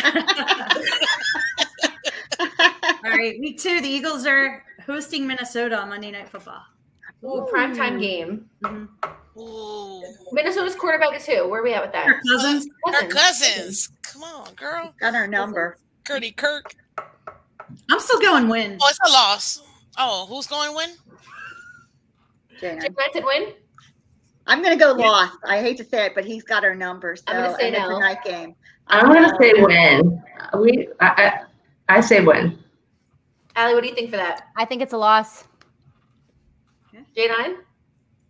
All right, week 2, the Eagles are hosting Minnesota on Monday Night Football.
Ooh, primetime game.
Mhm.
ooh,
Minnesota's quarterback is who? Where are we at with that?
Kirk Cousins.
her cousins. Come on, girl,
Got our number.
Curdy Kirk.
I'm still going win.
Oh, it's a loss. Oh, who's going to win?
J9.
J9 said win?
I'm going to go loss. I hate to say it, but he's got our number. So,
I'm gonna say
and it's
no.
a night game.
I'm going to say win. I say win.
Allie, what do you think for that?
I think it's a loss.
J9?
I'm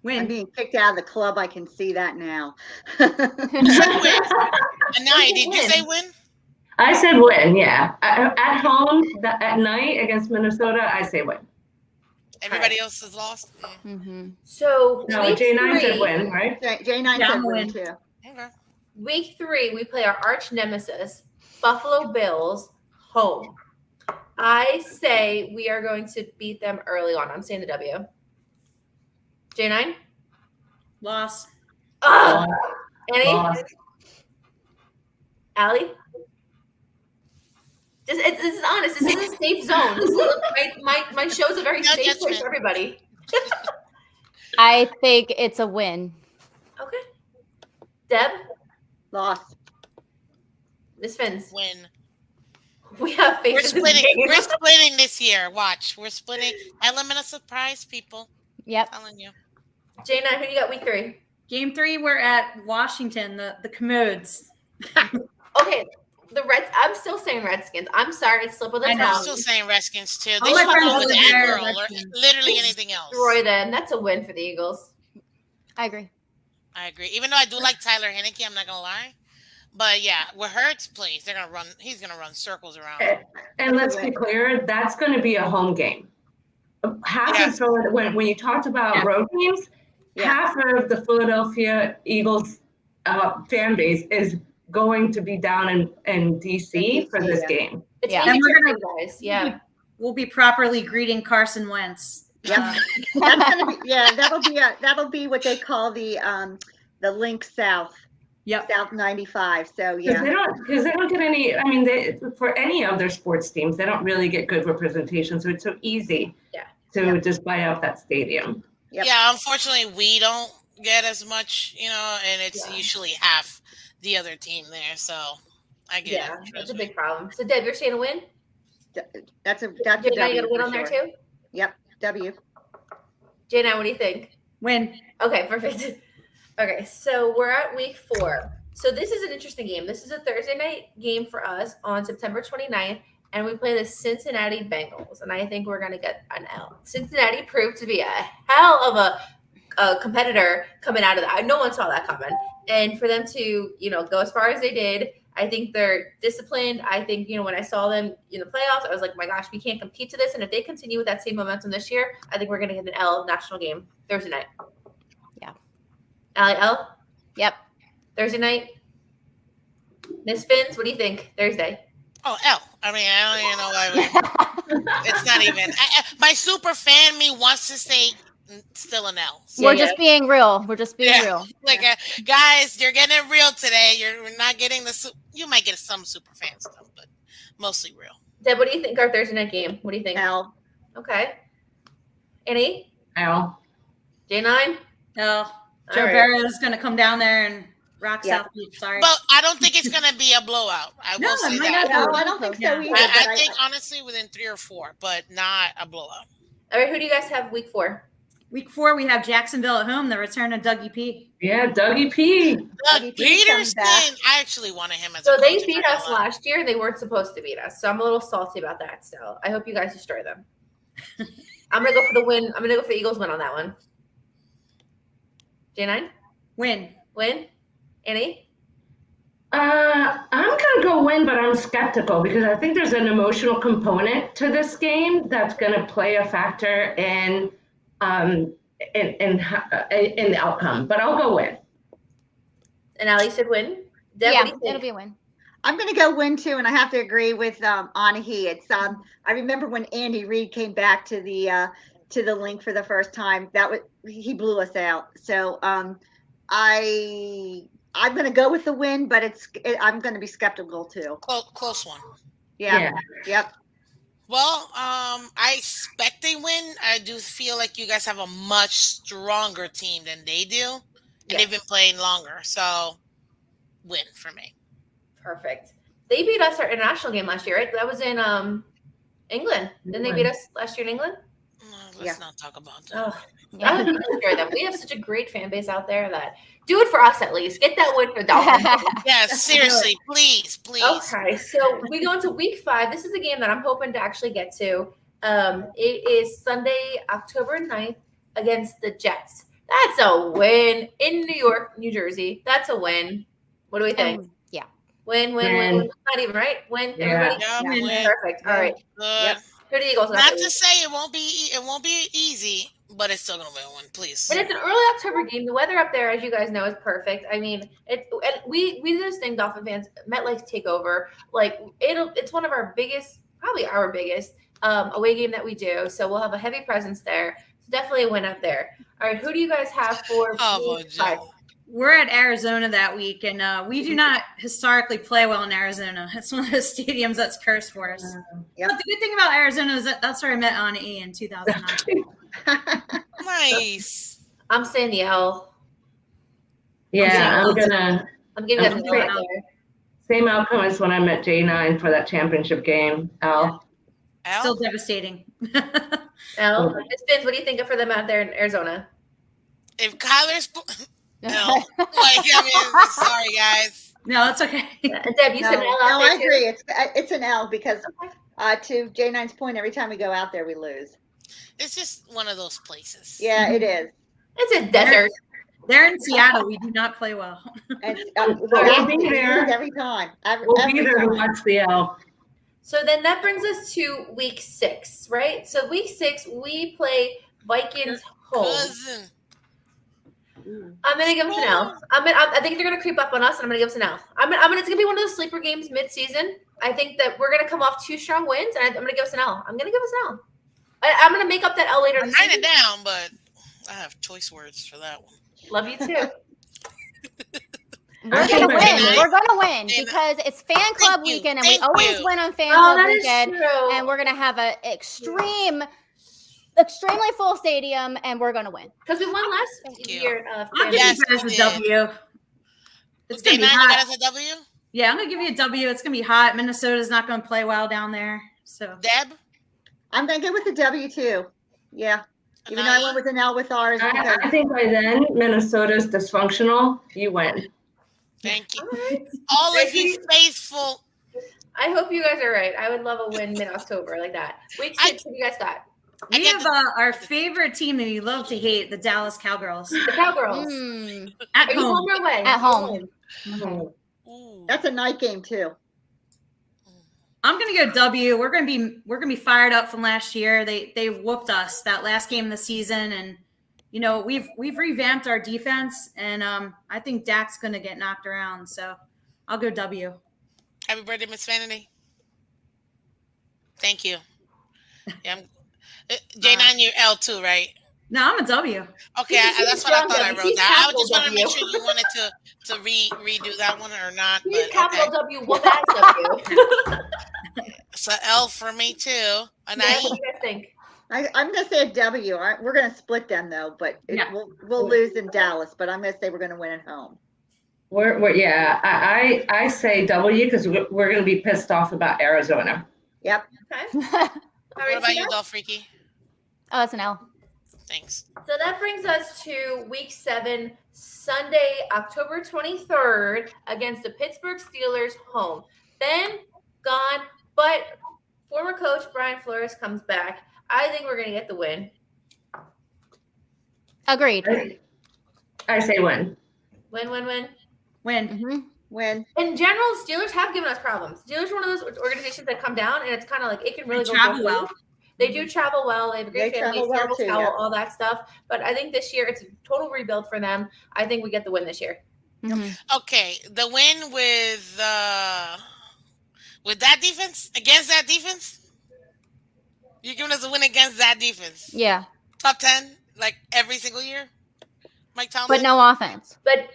Win.
being kicked out of the club. I can see that now.
You said win. Anaya, did you say win?
I said win, yeah. At home, at night against Minnesota, I say win.
Everybody else is lost.
Mm-hmm.
So
No,
week
J9 said
three-
win, right?
J9
Yeah,
said
I'm
win
win.
too.
Okay.
Week 3, we play our arch nemesis, Buffalo Bills, home. I say we are going to beat them early on. I'm saying the W. J9?
Loss.
Ugh! Annie?
Loss.
Allie? This is honest. This is a safe zone. This is my show's a very
No
safe place
judgment.
for everybody.
I think it's a win.
Okay. Deb?
Loss.
Miss Fins?
Win.
We have faith
We're
in this
splitting.
game.
We're splitting this year. Watch. We're splitting. Element of surprise, people.
Yep.
Telling you.
J9, who you got week 3?
Game 3, we're at Washington, the Commodes.
Okay, the Reds. I'm still saying Redskins. I'm sorry, it's slip of the
I know.
I'm
tongue.
still saying Redskins too.
I'll
They
let
should
Brent
go
go
with
with
that
their
girl or
Redskins.
literally anything else.
Destroy them. That's a win for the Eagles.
I agree.
I agree. Even though I do like Tyler Heineke, I'm not gonna lie. But yeah, where Hurts plays, they're gonna run. He's gonna run circles around.
And let's be clear, that's going to be a home game. Half
Yeah.
of Philadelphia, when you talked about road games,
Yeah.
half of the Philadelphia Eagles fan base is going to be down in DC for this
yeah.
game.
It's
Yeah.
easy
And we're
for
gonna-
you guys. Yeah.
We'll be properly greeting Carson Wentz.
Yep. That's gonna be that'll be what they call the Link South.
Yep.
South 95. So
Because
yeah.
they don't get any. I mean, for any of their sports teams, they don't really get good representation. So it's so easy to just buy out that stadium.
Yep.
Yeah, unfortunately, we don't get as much, and it's usually half the other team there. So I get
Yeah,
it.
that's a big problem. So Deb, you're saying a win?
That's a
J9, you got
W
a win
for
on there
sure.
too?
Yep. W.
J9, what do you think?
Win.
Okay, perfect. Okay, so we're at week 4. So this is an interesting game. This is a Thursday night game for us on September 29th, and we play the Cincinnati Bengals, and I think we're going to get an L. Cincinnati proved to be a hell of a competitor coming out of that. No one saw that coming. And for them to, go as far as they did, I think they're disciplined. I think, when I saw them in the playoffs, I was like, my gosh, we can't compete to this. And if they continue with that same momentum this year, I think we're going to get an L national game Thursday night.
Yeah.
Allie, L?
Yep.
Thursday night? Miss Fins, what do you think? Thursday.
Oh, L. I mean, I don't even know why. It's not even. My super fan me wants to say still an L. So,
We're just being real. We're just being real.
like, guys, you're getting it real today. You're not getting the. You might get some super fan stuff, but mostly real.
Deb, what do you think our Thursday night game? What do you think?
L.
Okay. Annie?
L.
J9?
No. Joe
right.
Burrow is going to come down there and rock
Yeah.
South Beach. Sorry.
But I don't think it's gonna be a blowout. I
No,
will say
it might
that.
not
No, I don't think so
Yeah.
either. but
I think honestly within 3 or 4, but not a blowout.
All right, who do you guys have week 4?
Week 4, we have Jacksonville at home, the return of Dougie P.
Yeah, Dougie P.
Doug
Dougie P comes
Peterson.
back.
I actually wanted him as
So
a
they
coach,
beat
if I'm
us
not lying.
last year. They weren't supposed to beat us. So I'm a little salty about that still. I hope you guys destroy them. I'm going to go for the win. I'm going to go for the Eagles win on that one. J9?
Win.
Win? Annie?
I'm gonna go win, but I'm skeptical because I think there's an emotional component to this game that's gonna play a factor in the outcome. But I'll go win.
And Allie said win? Deb,
Yeah,
what do you think?
it'll be a win.
I'm going to go win too, and I have to agree with Anahi. It's I remember when Andy Reid came back to the link for the first time. He blew us out. So I'm going to go with the win, but I'm going to be skeptical too.
Close one.
Yeah. Yep.
Well, I expect they win. I do feel like you guys have a much stronger team than they do, and they've been playing longer. So, win for me.
Perfect. They beat us our international game last year, right? That was in England. Didn't they beat us last year in England?
Let's not talk about that.
Oh, I would enjoy them. We have such a great fan base out there that do it for us at least. Get that win for Dolphins.
Yes, seriously, please.
Okay, so we go into week 5. This is a game that I'm hoping to actually get to. It is Sunday, October 9th against the Jets. That's a win in New York, New Jersey. That's a win. What do we think?
Yeah.
Win. Not even right. Win.
Yeah.
Everybody.
Win.
Perfect. All right.
Good.
Yep. Who are the Eagles?
Not to say it won't be easy, but it's still gonna be a win, please.
And it's an early October game. The weather up there, as you guys know, is perfect. I mean, we do this thing, Dolphin fans. MetLife Takeover, like it's one of our biggest, probably our biggest away game that we do. So we'll have a heavy presence there. It's definitely a win up there. All right, who do you guys have for week 5?
We're at Arizona that week, and we do not historically play well in Arizona. It's one of those stadiums that's cursed for us.
Yep.
But the good thing about Arizona is that's where I met Anna E in 2009.
Nice.
I'm saying the L.
Yeah,
I'm giving
I'm
them the
saying-
L out there.
same outcome as when I met J9 for that championship game. Al.
Still devastating.
L. Miss Vince, what do you think for them out there in Arizona?
If Kyler's no, sorry guys.
No, that's okay.
Deb, you said L out
No,
there
I
too?
agree. It's an L because to J9's point, every time we go out there, we lose.
It's just one of those places.
Yeah, it is.
It's a desert.
They're in Seattle. We do not play well.
And,
We'll be there.
every time.
We'll be there to watch the L.
So then that brings us to week 6, right? So week 6, we play Vikings home.
Cousin.
I'm gonna give us an L. I think they're gonna creep up on us, and I'm gonna give us an L. It's gonna be one of those sleeper games mid-season. I think that we're gonna come off 2 strong wins, and I'm gonna give us an L. I'm gonna give us an L. I'm gonna make up that L later in
I'm
the
writing
season.
it down, but I have choice words for that one.
Love you too.
We're gonna win.
Nice.
We're gonna win
Thank
because it's fan club
you.
weekend, and we
Thank
always
you.
win on fan
Oh,
club
that is
weekend.
true.
And we're gonna have an extremely full stadium, and we're gonna win.
Because we won last
Thank you.
year.
I'll give
Yes,
you guys
we
a
did.
W. It's gonna
J9,
be
you
hot.
got us a W?
Yeah, I'm gonna give you a W. It's gonna be hot. Minnesota's not gonna play well down there. So
Deb?
I'm going to go with the W too. Yeah. Even though I went with an L with ours. Because
I think by then Minnesota's dysfunctional. You win.
Thank you.
All right.
All of you faithful.
I hope you guys are right. I would love a win mid-October like that. Week 6, what do you guys got?
we
get
have
the-
our favorite team that we love to hate, the Dallas Cowgirls.
The Cowgirls.
At
Are you
home.
home or away?
At home.
Ooh.
that's a night game too.
I'm gonna go W. We're gonna be fired up from last year. They whooped us that last game of the season, and you know we've revamped our defense, and I think Dak's gonna get knocked around. So I'll go W.
Happy birthday, Miss Vanity. Thank you. Yeah, J9, you're L too, right?
No, I'm a W.
Okay,
She's
that's what I
strong
thought I
W.
wrote
She's
down. I just
capital
wanted to make
W.
sure you wanted to redo that one or not.
He's
But
capital
okay.
W, whoop ass W.
So L for me too. And
Yeah, what do you guys think?
I'm going to say a W. We're going to split them though, but
Yeah.
we'll lose in Dallas. But I'm going to say we're going to win at home.
I say W because we're going to be pissed off about Arizona.
Yep.
Okay. All
what
right,
about
so
you, Dolph Freaky?
Oh, it's an L.
Thanks.
that brings us to week 7, Sunday, October 23rd, against the Pittsburgh Steelers home. Ben, gone, but former coach Brian Flores comes back. I think we're going to get the win.
Agreed.
I say win.
Win.
Win.
Mhm.
Win.
In general, Steelers have given us problems. Steelers are one of those organizations that come down, and it's kind of like it can really
They
go
travel
both
well.
ways. They do travel well. They have a great
They
fan base,
travel well
terrible
too,
towel,
yeah.
all that stuff. But I think this year it's a total rebuild for them. I think we get the win this year.
Mhm.
Okay, the win with that defense against that defense. You're giving us a win against that defense.
Yeah,
Top 10, like every single year. Mike Tomlin.
but no offense.
But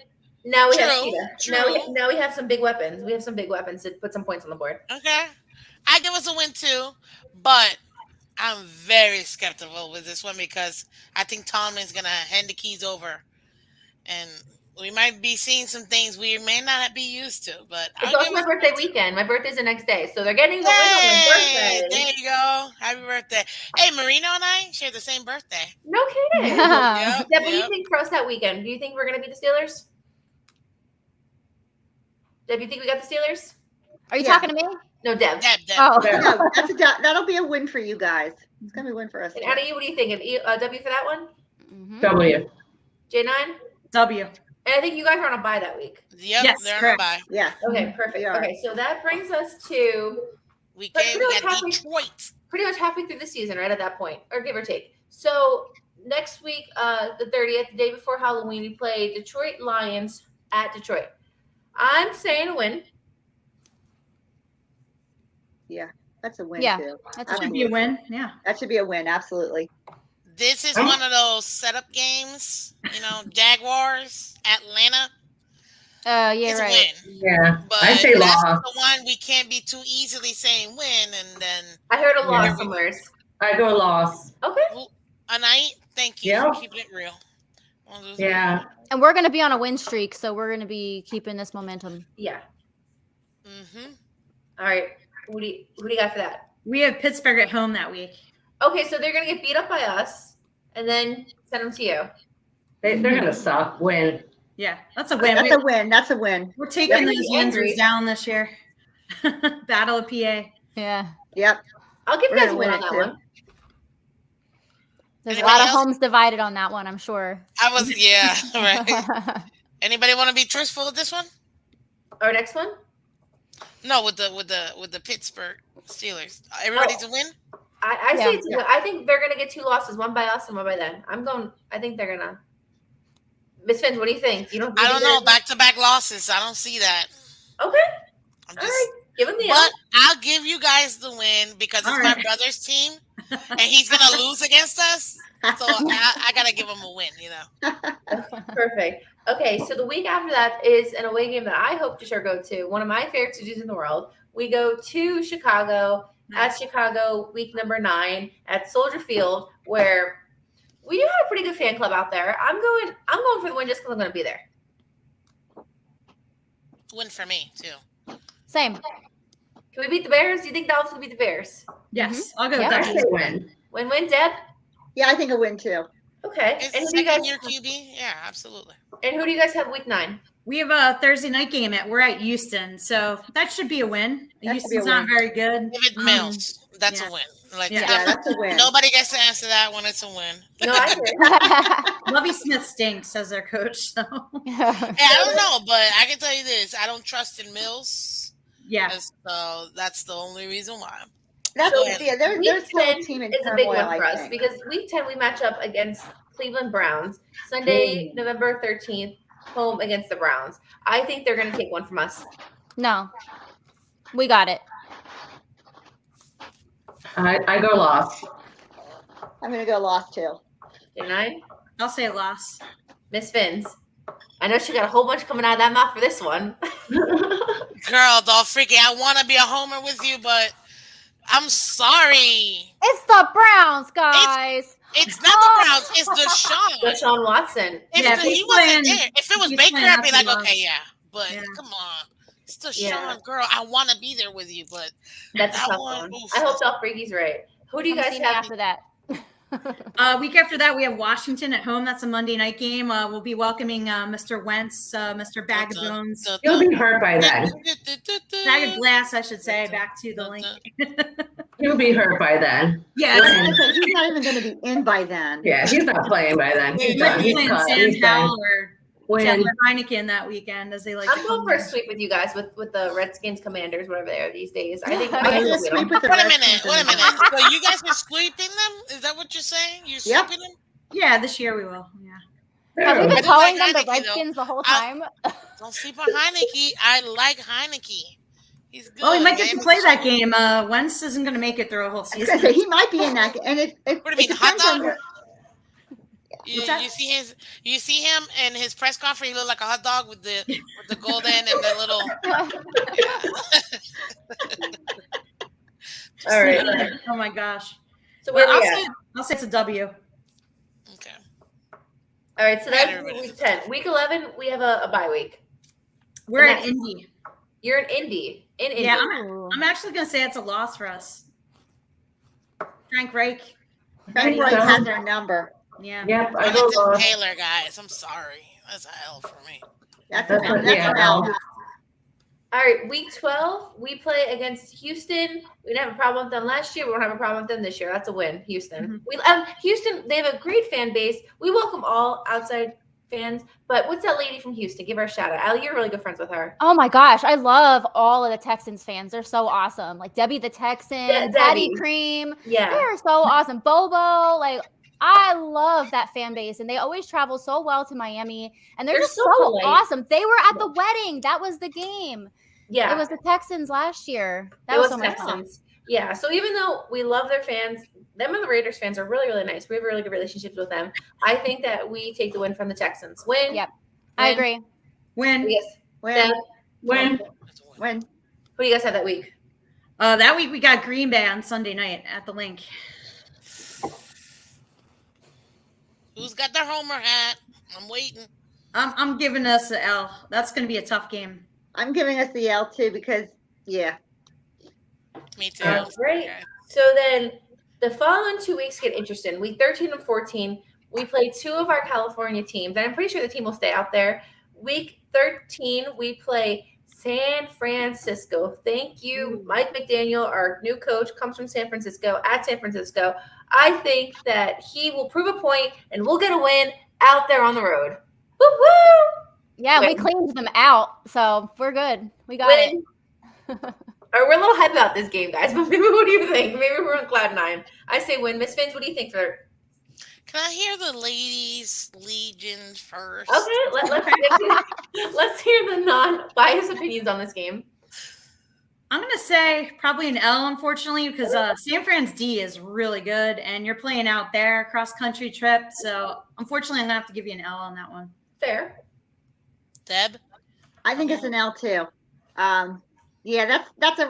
now we have
True,
Cheetah.
true.
Now we have some big weapons. We have some big weapons to put some points on the board.
Okay, I give us a win too, but I'm very skeptical with this one because I think Tomlin's gonna hand the keys over, and we might be seeing some things we may not be used to. But
It's
I'll
also
give
my
us a
birthday
win, too.
weekend. My birthday's the next day, so they're getting the win on
Hey,
my birthday.
there you go. Happy birthday. Hey, Marino and I share the same birthday.
No kidding.
Yeah.
Yep,
Deb, what do you
yep.
think for us that weekend? Do you think we're going to beat the Steelers? Deb, you think we got the Steelers?
Are you
Yeah.
talking to me?
No, Deb.
Deb.
Oh,
No, that'll be a win for you guys. It's gonna be a win for us.
And Anna, what do you think? W for that one?
Mhm.
W.
J9?
W.
And I think you guys are on a bye that week.
Yep,
Yes,
they're on
correct.
a bye.
Yeah.
Okay, perfect.
We are.
Okay, so that brings us to
We
But
came.
pretty
We
much
got
halfway-
Detroit.
pretty much halfway through the season, right at that point, or give or take. So next week, the 30th, the day before Halloween, we play Detroit Lions at Detroit. I'm saying a win.
That's a win
Yeah.
too.
That's
That
a
should
win.
be a win. Yeah.
That should be a win. Absolutely.
This is
Oh.
one of those setup games. You know, Jaguars, Atlanta.
Yeah,
It's
right.
a win.
Yeah.
But
I say
that's
loss.
the one we can't be too easily saying win, and then
I heard a
Yeah.
loss somewhere.
I go loss.
Okay.
a night. Thank you
Yeah.
for keeping it real. One of those
Yeah.
And we're going to be on a win streak, so we're going to be keeping this momentum.
Yeah.
Mm-hmm.
All right. Who do you got for that?
We have Pittsburgh at home that week.
Okay, so they're gonna get beat up by us, and then send them to you.
They're gonna suck. Win.
Yeah, that's a win.
That's a win. That's a win.
We're taking
They're
those
gonna be angry.
Windsors down this year. Battle of PA.
Yeah.
Yep.
I'll give you
We're
guys a
gonna
win
win
on
it
that
too.
one.
There's a
Anybody
lot of
else?
homes divided on that one, I'm sure.
I was right. Anybody want to be truthful with this one?
Our next one.
No, with the Pittsburgh Steelers. Everybody to win.
I
Yeah.
say it's a win. I think they're gonna get two losses, one by us and one by them. I think they're gonna. Miss Finch, what do you think? You
I
think
don't know.
they're-
Back-to-back losses. I don't see that.
Okay.
I'm
All
just.
right. Give them the
But
L.
I'll give you guys the win because it's
All
my
right.
brother's team, and he's gonna lose against us. So I gotta give him a win. You know.
Perfect. Okay, so the week after that is an away game that I hope to sure go to. One of my favorite cities in the world. We go to Chicago at Chicago, week number 9 at Soldier Field, where we do have a pretty good fan club out there. I'm going for the win just because I'm going to be there.
Win for me too.
Same.
Can we beat the Bears? Do you think Dolphins will beat the Bears?
Yes, I'll go
Yeah.
with
I
that.
say win.
Win, Deb.
Yeah, I think a win too.
Okay.
It's
And who do you guys?
second year QB. Yeah, absolutely.
And who do you guys have week 9?
We have a Thursday night game we're at Houston, so that should be a win.
That should be a
Houston's not
win.
very good.
If it Mills, that's
yeah.
a win. Like
Yeah.
Yeah, that's a win.
nobody gets to answer that when it's a win.
No, I did.
Lovie Smith stinks as their coach, so
Hey, I don't know, but I can tell you this: I don't trust in Mills,
yeah.
so that's the only reason why.
That's
Go ahead.
yeah. They're
Week
still a
10
team in
is a big
turmoil.
one for
I
us
think.
because week 10 we match up against Cleveland Browns. Sunday, November 13th, home against the Browns. I think they're going to take one from us.
No. We got it.
I go loss.
I'm gonna go loss too.
Didn't I?
I'll say loss.
Miss Fins. I know she got a whole bunch coming out of that mouth for this one.
Girl, Dolph Freaky, I want to be a homer with you, but I'm sorry.
It's the Browns, guys.
It's not the Browns. It's Deshaun.
Deshaun Watson.
If
Yeah,
he
he's
wasn't
playing-
there, if it was
he's
Baker,
playing
I'd be
after
like,
love.
okay, yeah. But
Yeah.
come on. It's Deshaun,
Yeah.
girl. I want to be there with you, but
That's a
that
tough
one,
one.
oof.
I hope Dolph Freaky's right. Who do you
Come
guys
see me
have?
after that?
Week after that, we have Washington at home. That's a Monday night game. We'll be welcoming Mr. Wentz, Mr. Bag of Bones,
You'll be hurt by then.
Bag of Glass, I should say, back to the link.
You'll be hurt by then.
Yeah,
Win.
He's not even going to be in by then.
Yeah, he's not playing by then. He's
he might
done.
be
He's
playing
cut.
Sam
He's done.
Howell or
Win.
Heineken that weekend, as they like.
I'm going for a sweep with you guys with the Redskins, Commanders, whatever they are these days. I think
I
I
think
think
a
we'll beat
sweep
them.
with the
Wait a
Redskins
minute.
in the game.
So you guys are sweeping them? Is that what you're saying? You're
Yep.
sweeping them?
Yeah, this year we will. Yeah.
Have we
I
been
do
calling
like
them the
Heineke, though.
Redskins the whole
I-
time?
Don't sleep on Heineke. I like Heineke. He's good.
Well, we might get to
Miami-
play that game. Wentz isn't going to make it through a whole
I was
season.
gonna say, he might be in that, and it
What do you mean, hot
depends on
dog?
your-
You,
that?
you see him in his press conference. He looked like a hot dog with the golden and the little.
All right.
Oh my gosh.
So where
Well,
we at?
I'll say it's a W.
Okay.
All right. So that's
Better.
week 10. Week 11, we have a bye week.
We're
And
at Indy.
You're in Indy. In Indy.
Yeah, I'm actually going to say it's a loss for us. Frank Reich.
Frank Reich has their number.
Yeah.
Yep, I
I'm
go
into
loss.
Taylor, guys. I'm sorry. That's a L for me.
That's
That's
an
what- yeah,
L.
L.
All right, week 12, we play against Houston. We didn't have a problem with them last year. We don't have a problem with them this year. That's a win, Houston. We Houston, they have a great fan base. We welcome all outside fans. But what's that lady from Houston? Give her a shout out. Allie, you're really good friends with her.
Oh my gosh, I love all of the Texans fans. They're so awesome. Like Debbie the Texan,
Yeah,
Patty
Debbie.
Cream.
Yeah.
They're so awesome. Bobo, like I love that fan base, and they always travel so well to Miami, and they're
They're
just
so
so
polite.
awesome. They were at the wedding. That was the game.
Yeah.
It was the Texans last year. That
It
was
was
so much fun.
Texans. Yeah. So even though we love their fans, them and the Raiders fans are really, really nice. We have really good relationships with them. I think that we take the win from the Texans. Win.
Yep. I
Win.
agree.
When
Yes.
When,
Deb,
Win.
when,
who do you guys have that week?
that week we got Green Bay on Sunday night at the Link.
Who's got their homer hat? I'm waiting.
I'm giving us an L. That's going to be a tough game.
I'm giving us the L too because, yeah.
Me too.
Great.
Okay.
So then the following 2 weeks get interesting. Week 13 and 14, we play 2 of our California teams, and I'm pretty sure the team will stay out there. Week 13, we play San Francisco. Thank you, Mike McDaniel, our new coach, comes from San Francisco, at San Francisco. I think that he will prove a point, and we'll get a win out there on the road. Woo-woo!
Yeah, we
Win.
cleaned them out, so we're good. We got
Win. Or we're a little hype about this game, guys, but maybe what do you think? Maybe we're on cloud 9. I say win. Miss Fins, what do you think for
Can I hear the ladies' legions first?
Okay, let's hear the non-biased opinions on this game.
I'm going to say probably an L, unfortunately, because San Fran's D is really good, and you're playing out there, cross-country trip. So, unfortunately, I'm going to have to give you an L on that one.
Fair.
Deb?
I think it's an L too. Yeah, that's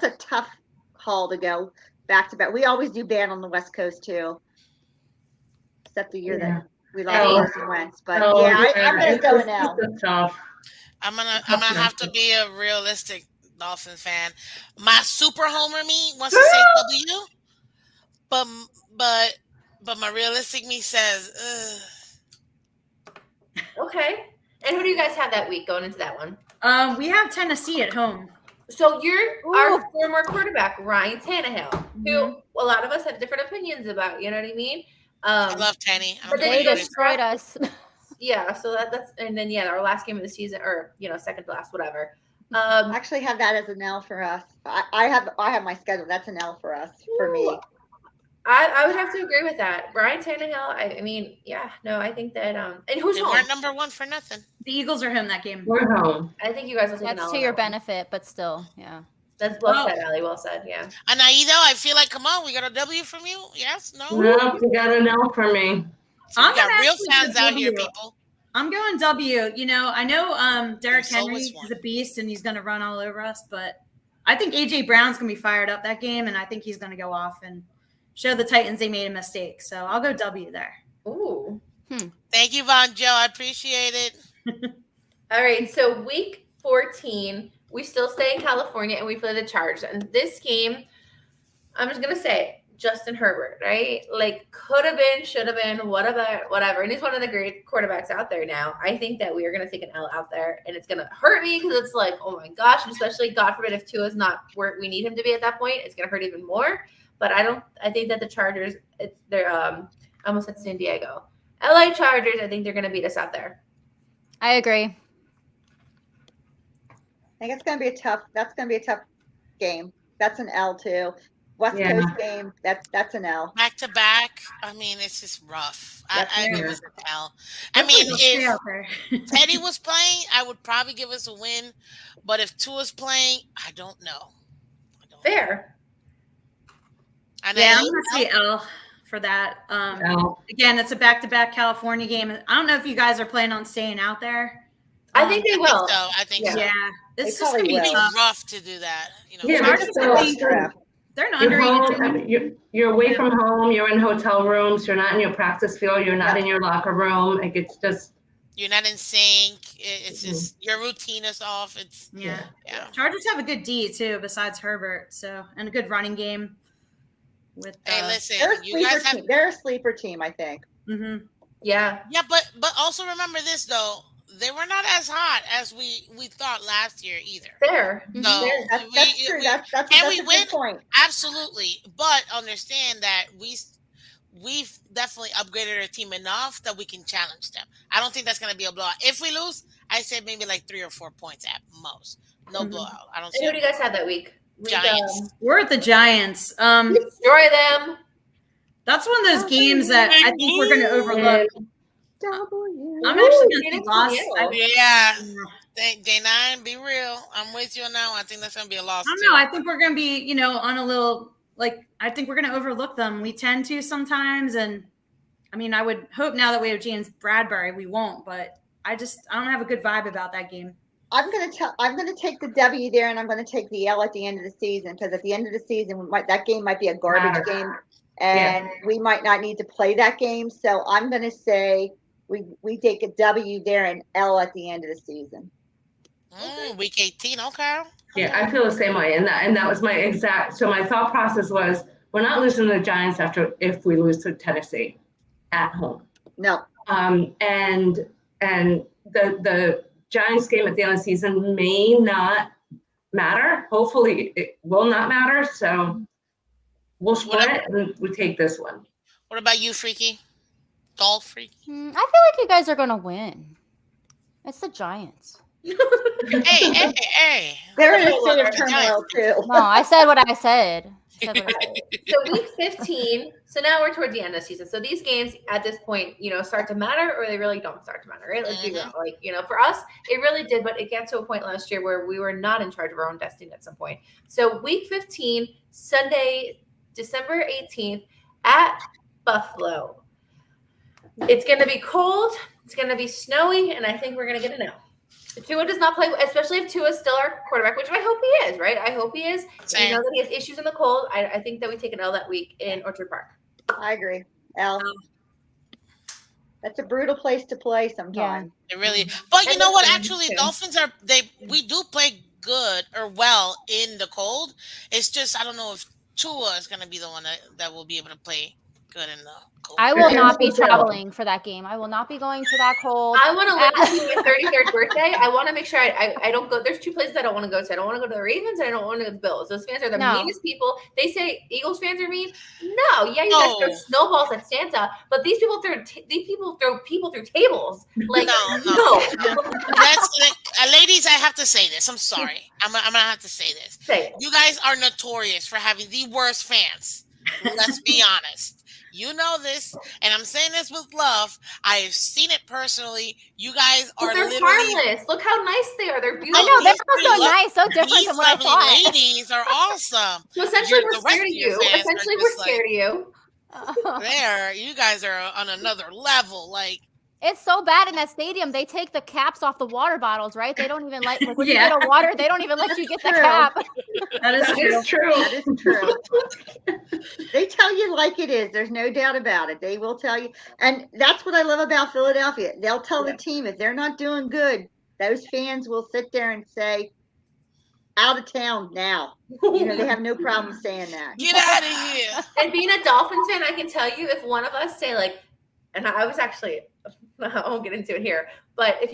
a tough haul to go back to back. We always do bad on the West Coast too, except the year that we lost Carson Wentz. But I'm gonna go an L.
It's tough.
I'm gonna have to be a realistic Dolphins fan. My super homer me wants to say W, but my realistic me says
Okay. And who do you guys have that week going into that one?
We have Tennessee at home.
So you're our former quarterback, Ryan Tannehill, who a lot of us have different opinions about. You know what I mean?
I love Tanny.
but then
They
you go
destroyed us.
Yeah. So that's and then our last game of the season, or second to last, whatever.
I actually have that as an L for us. I have my schedule. That's an L for us, for me.
I would have to agree with that. Brian Tannehill, I mean, I think that and who's
They
home?
weren't number one for nothing.
The Eagles are home that game.
We're home.
I think you guys will take an
That's
L
to
on
your
that one.
benefit, but still, yeah.
That's well said, Allie. Well said. Yeah.
And Aido, I feel like, come on, we got a W from you. Yes, no.
No, you got an L for me.
So we
I'm
got
gonna
real
actually
fans out here,
W.
people.
I'm going W. I know Derrick
There's
Henry
always
is
one.
a beast and he's going to run all over us, but I think AJ Brown's going to be fired up that game, and I think he's going to go off and show the Titans they made a mistake. So I'll go W there.
Ooh.
Thank you, Von Joe. I appreciate it.
All right. So week 14, we still stay in California and we play the Chargers. And this game, I'm just gonna say Justin Herbert, right? Like could have been, should have been, whatever. And he's one of the great quarterbacks out there now. I think that we are gonna take an L out there, and it's gonna hurt me because it's like, oh my gosh, and especially God forbid if Tua is not where we need him to be at that point, it's gonna hurt even more. But I think that the Chargers, they're I almost said San Diego. LA Chargers, I think they're gonna beat us out there.
I agree.
I think that's gonna be a tough game. That's an L too. West
Yeah.
Coast game, that's an L.
Back to back. I mean, it's just rough. I give
Yeah.
us a tell. I mean,
Hopefully they'll stay
if
out there.
Teddy was playing, I would probably give us a win. But if Tua's playing, I don't know.
Fair.
And
Yeah,
I
I'm
know-
gonna say L for that.
L.
Again, it's a back-to-back California game. I don't know if you guys are planning on staying out there.
I think they
I
will.
think so. I think so.
Yeah,
They
it's just gonna
probably
be
It'd be
will.
tough.
rough to do that. You know,
Yeah,
Chargers
but
are
still,
being-
Yeah.
They're an
You're home.
underrated
I
team.
mean, you're away from home. You're in hotel rooms. You're not in your practice field. You're not
Yep.
in your locker room. Like it's just
you're not in sync. It's just your routine is off. It's
Yeah.
yeah.
Chargers have a good D too, besides Herbert, so and a good running game. With
Hey, listen,
They're a
you
sleeper
guys have
team. They're a sleeper team, I think.
mhm.
Yeah.
yeah, but also remember this though. They were not as hot as we thought last year either.
Fair.
Mhm.
So
Fair.
That's true. That's
can we
a
win?
good point.
Absolutely, but understand that we've definitely upgraded our team enough that we can challenge them. I don't think that's going to be a blowout. If we lose, I said maybe like 3 or 4 points at most. No
Mhm.
blowout. I don't
And
see
who do you guys have that week?
Giants.
We're at the Giants.
Destroy them.
That's one of those games that I think we're gonna overlook.
W.
I'm actually gonna
Phoenix
say loss.
Commando.
Yeah. Day 9, be real. I'm with you on that one. I think that's going to be a loss.
I don't
too.
know. I think we're gonna be, on a little I think we're gonna overlook them. We tend to sometimes, and I mean, I would hope now that we have James Bradbury, we won't. But I don't have a good vibe about that game.
I'm gonna take the W there, and I'm gonna take the L at the end of the season, because at the end of the season, that game might be a garbage game, and we might not need to play that game. So I'm gonna say we take a W there and L at the end of the season.
Week 18. Okay.
yeah. I feel the same way, and that was my exact. So my thought process was we're not losing to the Giants if we lose to Tennessee at home.
No,
And the Giants game at the end of the season may not matter. Hopefully, it will not matter. So we'll split and we take this one.
What about you, Freaky? Golf Freaky?
I feel like you guys are gonna win. It's the Giants.
Hey.
they're in a state of turmoil too.
No, I said what I said. I said what I said.
So week 15. So now we're towards the end of the season. So these games at this point, start to matter, or they really don't start to matter, right? Let's be real. Like, for us, it really did, but it got to a point last year where we were not in charge of our own destiny at some point. So week 15, Sunday, December 18th at Buffalo. It's going to be cold. It's going to be snowy, and I think we're going to get an L. Tua does not play, especially if Tua is still our quarterback, which I hope he is, right? I hope he is.
Same.
We know that he has issues in the cold. I think that we take an L that week in Orchard Park.
I agree. L. That's a brutal place to play sometimes.
It really, but you
And
know what?
listen,
Actually,
too.
Dolphins we do play good or well in the cold. It's just I don't know if Tua is going to be the one that will be able to play good in the cold.
I will not be
It's cold.
traveling for that game. I will not be going to that cold.
I want to live to see my 33rd birthday. I want to make sure I don't go. There's 2 places I don't want to go to. I don't want to go to the Ravens, and I don't want to go to the Bills. Those fans are the
No.
meanest people. They say Eagles fans are mean. No, yeah, you guys throw snowballs at Santa, but these people throw people through tables. Like
No. Ladies, I have to say this. I'm sorry. I'm gonna have to say this.
Say it.
You guys are notorious for having the worst fans. Let's be honest. You know this, and I'm saying this with love. I have seen it personally. You guys
But
are
they're
literally
harmless. Look how nice they are. They're
I
beautiful.
know, they're
these
so nice, so different
These
than what I
lovely
thought.
ladies are awesome.
So essentially,
The
we're
rest
scared
of
of
your
you.
fans are
Essentially, we're
just like-
scared of you.
You guys are on another level. Like
It's so bad in that stadium. They take the caps off the water bottles, right? They don't even like when
Yeah.
you get a water, they don't even let you get the
True.
cap.
That is
That
true.
is true.
That is true. They tell you like it is. There's no doubt about it. They will tell you. And that's what I love about Philadelphia. They'll tell the team if they're not doing good, those fans will sit there and say, out of town now. They have no problem saying that.
get out of here.
And being a Dolphins fan, I can tell you if one of us say like, and I was actually, I won't get into it here, but if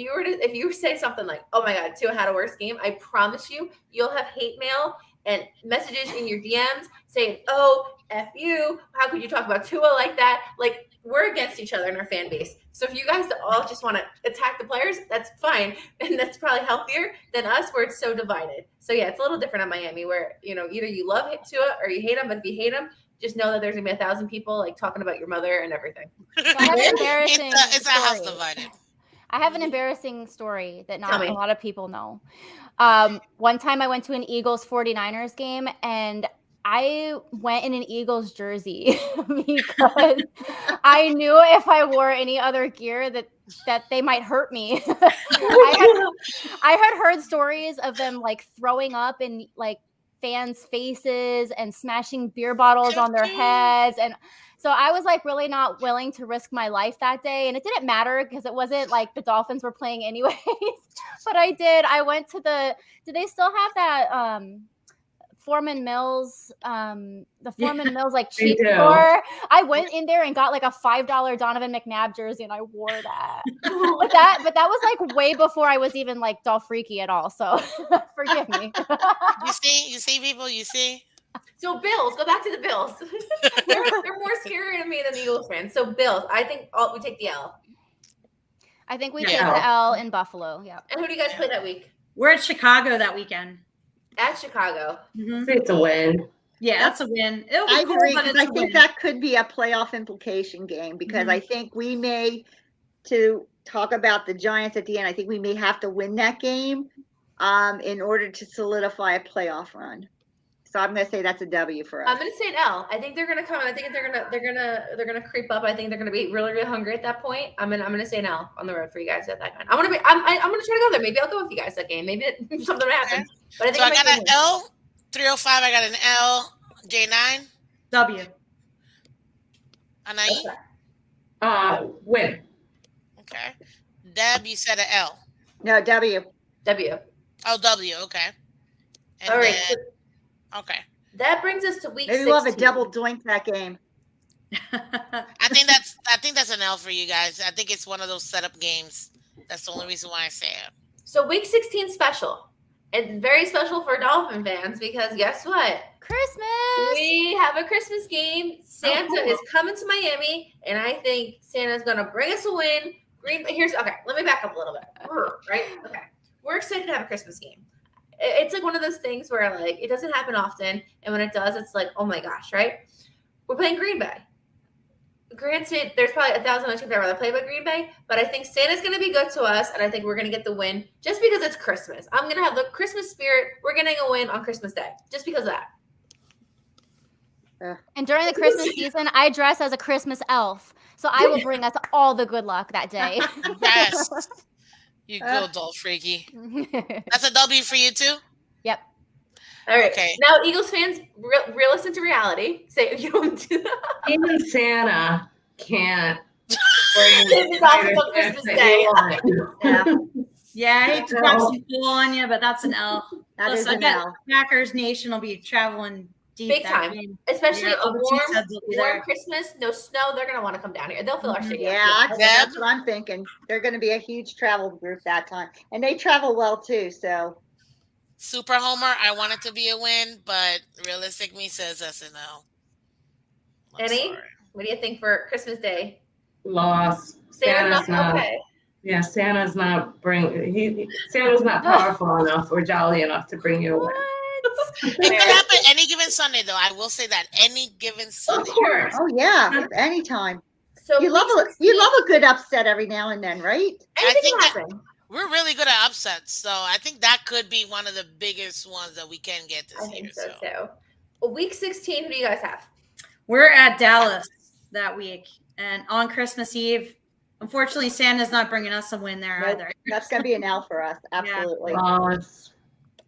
you say something like, "Oh my God, Tua had a worse game," I promise you'll have hate mail and messages in your DMs saying, "Oh, F you, how could you talk about Tua like that?" Like we're against each other in our fan base. So if you guys all just want to attack the players, that's fine. And that's probably healthier than us where it's so divided. So yeah, it's a little different in Miami where, either you love Tua or you hate him. But if you hate him, just know that there's going to be 1,000 people like talking about your mother and everything.
So I have an embarrassing
It's a house
story.
divided.
I have an embarrassing story that
Tell
not
me.
a lot of people know. One time I went to an Eagles 49ers game and I went in an Eagles jersey because I knew if I wore any other gear that they might hurt me. I had heard stories of them like throwing up in like fans' faces and smashing beer bottles on their heads. And so I was like really not willing to risk my life that day. And it didn't matter because it wasn't like the Dolphins were playing anyways. But I did. I went to do they still have that Foreman Mills, Mills like cheap store? I went in there and got like a $5 Donovan McNabb jersey and I wore that. but that was like way before I was even like Dolph Freaky at all. So forgive me.
You see people, you see?
So Bills, go back to the Bills. they're more scary to me than the Eagles fans. So Bills, I think we take the L.
I think we take the L in Buffalo. Yeah.
And who do you guys play that week?
We're at Chicago that weekend.
At Chicago.
Mm-hmm.
It's a win.
Yeah, that's a win. It'll be
I
cool,
agree
but
because
it's
I
a
think
win.
that could be a playoff implication game because I think we may, to talk about the Giants at the end, I think we may have to win that game in order to solidify a playoff run. So I'm going to say that's a W for us.
I'm going to say an L. I think they're going to come. I think they're going to creep up. I think they're going to be really, really hungry at that point. I'm going to say an L on the road for you guys at that time. I'm going to try to go there. Maybe I'll go with you guys that game. Maybe something will happen. But I think
So I got an L. 305. I got an L. J9.
W.
Anai.
Win.
Okay. Deb, you said an L.
No, W.
W.
Oh, W. Okay. And
All right.
then, okay.
That brings us to week 16.
Maybe we'll have a double doink that game.
I think that's an L for you guys. I think it's one of those setup games. That's the only reason why I say it.
So week 16 special. And very special for Dolphin fans because guess what?
Christmas.
We have a Christmas game. Santa is coming to Miami, and I think Santa's gonna bring us a win. Let me back up a little bit. Right? Okay. We're excited to have a Christmas game. It's like one of those things where like it doesn't happen often, and when it does, it's like, oh my gosh, right? We're playing Green Bay. Granted, there's probably 1,000 other teams I'd rather play by Green Bay, but I think Santa's going to be good to us, and I think we're going to get the win just because it's Christmas. I'm going to have the Christmas spirit. We're getting a win on Christmas Day just because of that.
And during the Christmas season, I dress as a Christmas elf. So I will bring us all the good luck that day.
Yes. You go, Dolph Freaky. That's a W for you too?
Yep.
All right.
Okay.
Now, Eagles fans, realistic to reality. Say you don't do that.
Even Santa can't
This is also on Christmas Day.
Yeah, I hate to drop some cool on you, but that's an L.
That is
I
an
bet
L.
Packers Nation will be traveling deep
Big
that
time.
game.
Especially
Yeah,
a
all the
warm
cheeseheads will be there.
Christmas, no snow. They're going to want to come down here. They'll fill our stadium.
Yeah,
Deb?
that's what I'm thinking. They're going to be a huge travel group that time. And they travel well too, so.
Super Homer, I want it to be a win, but realistic me says that's an L. I'm
Eddie,
sorry.
what do you think for Christmas Day?
loss.
Santa's
Santa's not.
okay.
Yeah, Santa's not Santa's not powerful enough or jolly enough to bring you away.
It could happen any given Sunday, though. I will say that any given
Of
Sunday.
course.
Oh yeah, anytime.
So
You love a good upset every now and then, right?
I
Anything
think
can
that-
happen.
We're really good at upsets, so I think that could be one of the biggest ones that we can get
I
this year.
think so too. Well, week 16, who do you guys have?
We're at Dallas that week, and on Christmas Eve, unfortunately, Santa's not bringing us a win there
Nope.
either.
That's going to be an L for us. Absolutely.
Loss.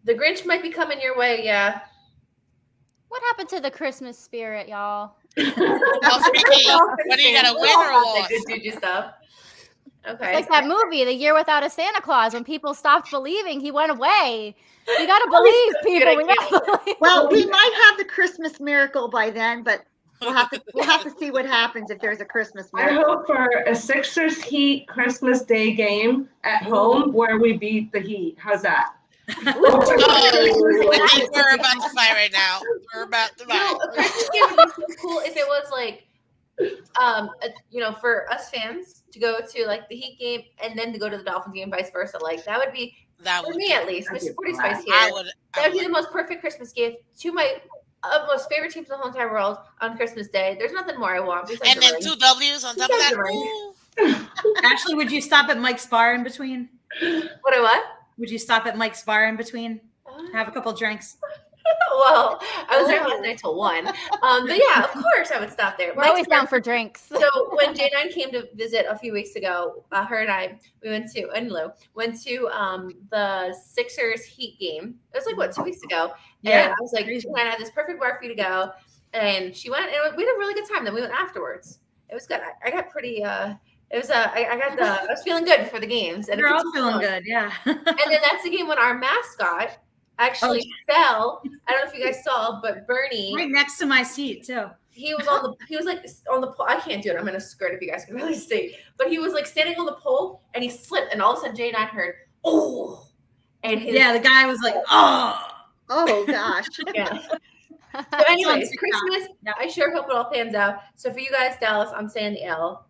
The Grinch might be coming your way, yeah.
What happened to the Christmas spirit, y'all?
Well, Freaky, what do you got, a win or a loss?
Good juju stuff. Okay.
It's like that movie, The Year Without a Santa Claus, when people stopped believing he went away. We gotta believe, people. We gotta believe.
Well, we might have the Christmas miracle by then, but we'll have to see what happens if there's a Christmas
I
miracle.
hope for a Sixers Heat Christmas Day game at home where we beat the Heat. How's that?
Oh, I think we're about to fight right now. We're about to fight.
No, Christmas game would be so cool if it was like For us fans to go to like the Heat game and then to go to the Dolphins game, vice versa, like that would be for me at least. Mr. Sporty Spice here. That would be the most perfect Christmas gift to my most favorite teams in the whole entire world on Christmas Day. There's nothing more I want.
And then 2 W's on top of that.
Ashley, would you stop at Mike's Bar in between?
What?
Would you stop at Mike's Bar in between? Have a couple drinks.
Well, I was there last night till 1. But yeah, of course I would stop there.
We're always down for drinks.
So when J9 came to visit a few weeks ago, her and I, we went to the Sixers Heat game. It was like 2 weeks ago.
Yeah.
And I was like, J9, I have this perfect bar for you to go. And she went, and we had a really good time. Then we went afterwards. It was good. I got pretty. I was feeling good for the games. And
You're all feeling good, yeah.
And then that's the game when our mascot actually fell. I don't know if you guys saw, but Bernie
right next to my seat too.
He was on the pole. I can't do it. I'm in a skirt if you guys can really see. But he was like standing on the pole and he slipped, and all of a sudden J9 heard, oh, and
the guy was like, oh
gosh.
Yeah. So anyways, Christmas, I sure hope it all pans out. So for you guys, Dallas, I'm saying the L.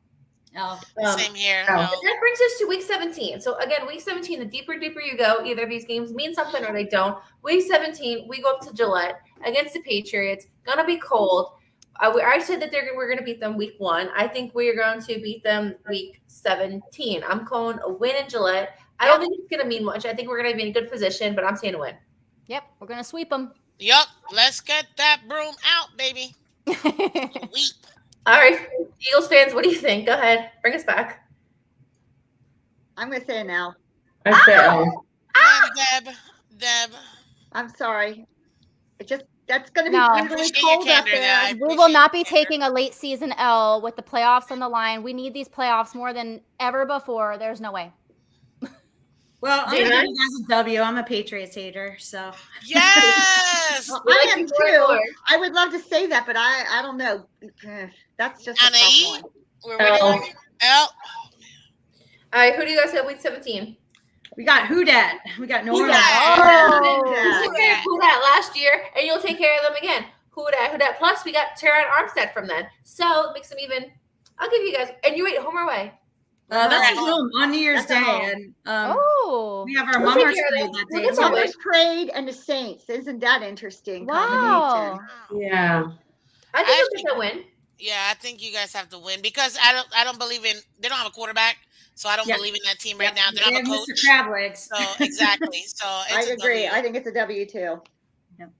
Same here.
That brings us to week 17. So again, week 17, the deeper you go, either of these games mean something or they don't. Week 17, we go up to Gillette against the Patriots. Gonna be cold. I said that we're gonna beat them week 1. I think we are going to beat them week 17. I'm calling a win in Gillette. I don't think it's gonna mean much. I think we're gonna be in a good position, but I'm saying a win.
Yep, we're gonna sweep them.
Yep, let's get that broom out, baby. Sweep.
All right, Eagles fans, what do you think? Go ahead, bring us back.
I'm going to say an L.
I say L.
Deb.
I'm sorry. That's going to be
No.
really cold up there.
We will not be taking a late season L with the playoffs on the line. We need these playoffs more than ever before. There's no way.
Well, I'm going to give you guys a W. I'm a Patriots hater, so.
Yes!
Well, I am too. I would love to say that, but I don't know. That's just a tough one.
We're winning. L.
All right, who do you guys have week 17?
We got Who Dat. We got New Orleans.
You took care of Who Dat last year, and you'll take care of them again. Who Dat. Plus, we got Teron Armstead from then. So it makes them even. I'll give you guys. And you wait, home or away?
That's at home on New Year's Day. And we have our mummers parade that day.
Mummers parade and the Saints. Isn't that interesting?
Wow.
Yeah.
I think it's a win.
Yeah, I think you guys have to win because I don't believe in. They don't have a quarterback, so I don't believe in that team right now. They don't have a coach.
Mr. Crablegs.
So exactly. So
I agree. I think it's a W too.
Yep.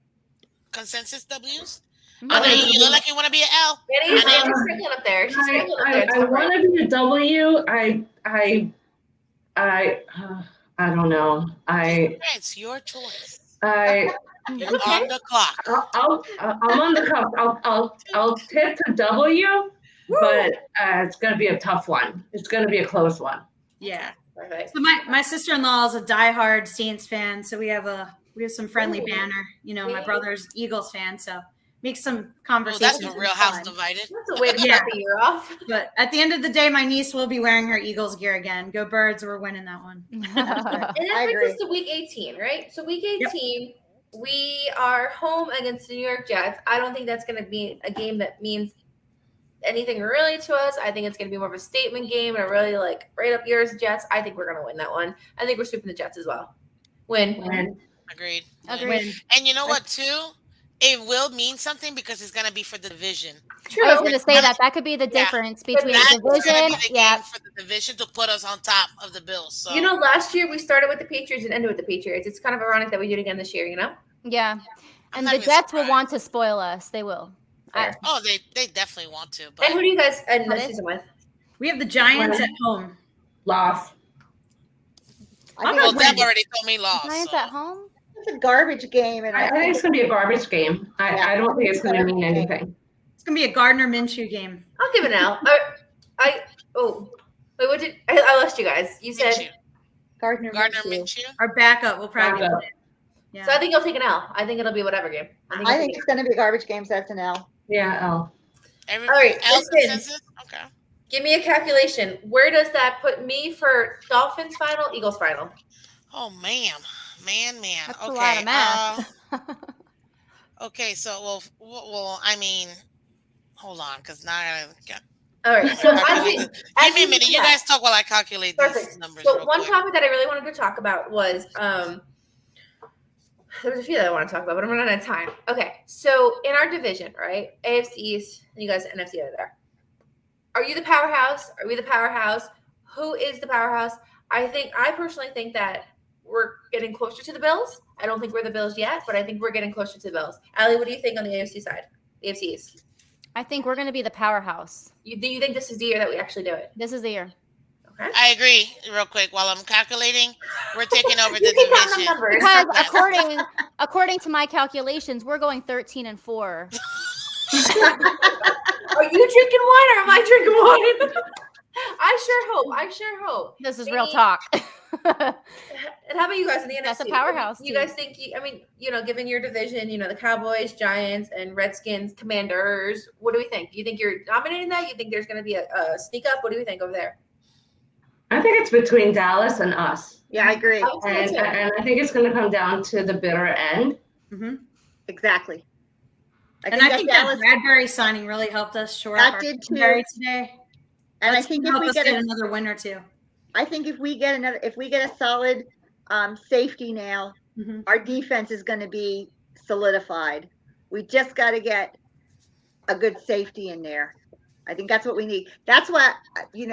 Consensus W's.
Mm-hmm.
You look like you want to be an L.
She's struggling up there.
I want to be a W. I don't know.
It's your choice.
You're
on the clock.
I'm on the clock. I'll tip to W, but it's going to be a tough one. It's going to be a close one.
Yeah.
Perfect.
So my sister-in-law is a diehard Saints fan, so we have some friendly banner. My brother's Eagles fan, so make some conversation.
That's a real house divided.
That's a way to start the year off.
But at the end of the day, my niece will be wearing her Eagles gear again. Go Birds! We're winning that one.
And that brings us to week 18, right? So week 18, we are home against the New York Jets. I don't think that's going to be a game that means anything really to us. I think it's going to be more of a statement game and really like right up yours, Jets. I think we're going to win that one. I think we're sweeping the Jets as well. Win.
Agreed.
And
you know what, too? It will mean something because it's going to be for the division.
True. I was going to say that could be the difference between the division.
For the division to put us on top of the Bills. So.
Last year we started with the Patriots and ended with the Patriots. It's kind of ironic that we do it again this year,
Yeah. And the Jets will want to spoil us. They will.
They definitely want to. But.
And who do you guys end the season with?
We have the Giants at home.
Loss.
Deb already told me loss.
Giants at home?
It's a garbage game. And
I think it's going to be a garbage game. I don't think it's going to mean anything.
It's going to be a Gardner Minshew game.
I'll give it now. Wait, I lost you guys. You said
Gardner
Minshew.
Our backup will probably win.
Yeah. So I think you'll take an L. I think it'll be whatever game.
I think it's going to be a garbage game, so that's an L.
Yeah, L.
All right,
listen. Okay.
Give me a calculation. Where does that put me for Dolphins final, Eagles final?
Oh, man.
That's
okay.
a lot of math.
Okay, so well, I mean, Hold on, because now I got.
All right. So
Give me a minute. You guys talk while I calculate these numbers.
So
real
one
quick.
topic that I really wanted to talk about was there was a few that I want to talk about, but I'm running out of time. Okay. So in our division, right? AFC East, and you guys NFC over there. Are you the powerhouse? Are we the powerhouse? Who is the powerhouse? I personally think that we're getting closer to the Bills. I don't think we're the Bills yet, but I think we're getting closer to the Bills. Allie, what do you think on the AFC side? AFC East.
I think we're going to be the powerhouse.
Do you think this is the year that we actually do it?
This is the year.
Okay.
I agree. Real quick, while I'm calculating, we're taking over the division.
Because according to my calculations, we're going 13-4.
Are you drinking wine or am I drinking wine? I sure hope.
This is real talk.
And how about you guys in the NFC?
That's a powerhouse
You guys think, given your division, the Cowboys, Giants, and Redskins, Commanders, what do we think? You think you're dominating that? You think there's going to be a sneak up? What do we think over there?
I think it's between Dallas and us.
Yeah, I agree.
And I think it's going to come down to the bitter end.
Mm-hmm.
Exactly.
I think that Bradbury signing really helped us shore up our secondary today.
And I think if we get
another win or two.
I think if we get a solid safety now, our defense is going to be solidified. We just got to get a good safety in there. I think that's what we need. That's what, in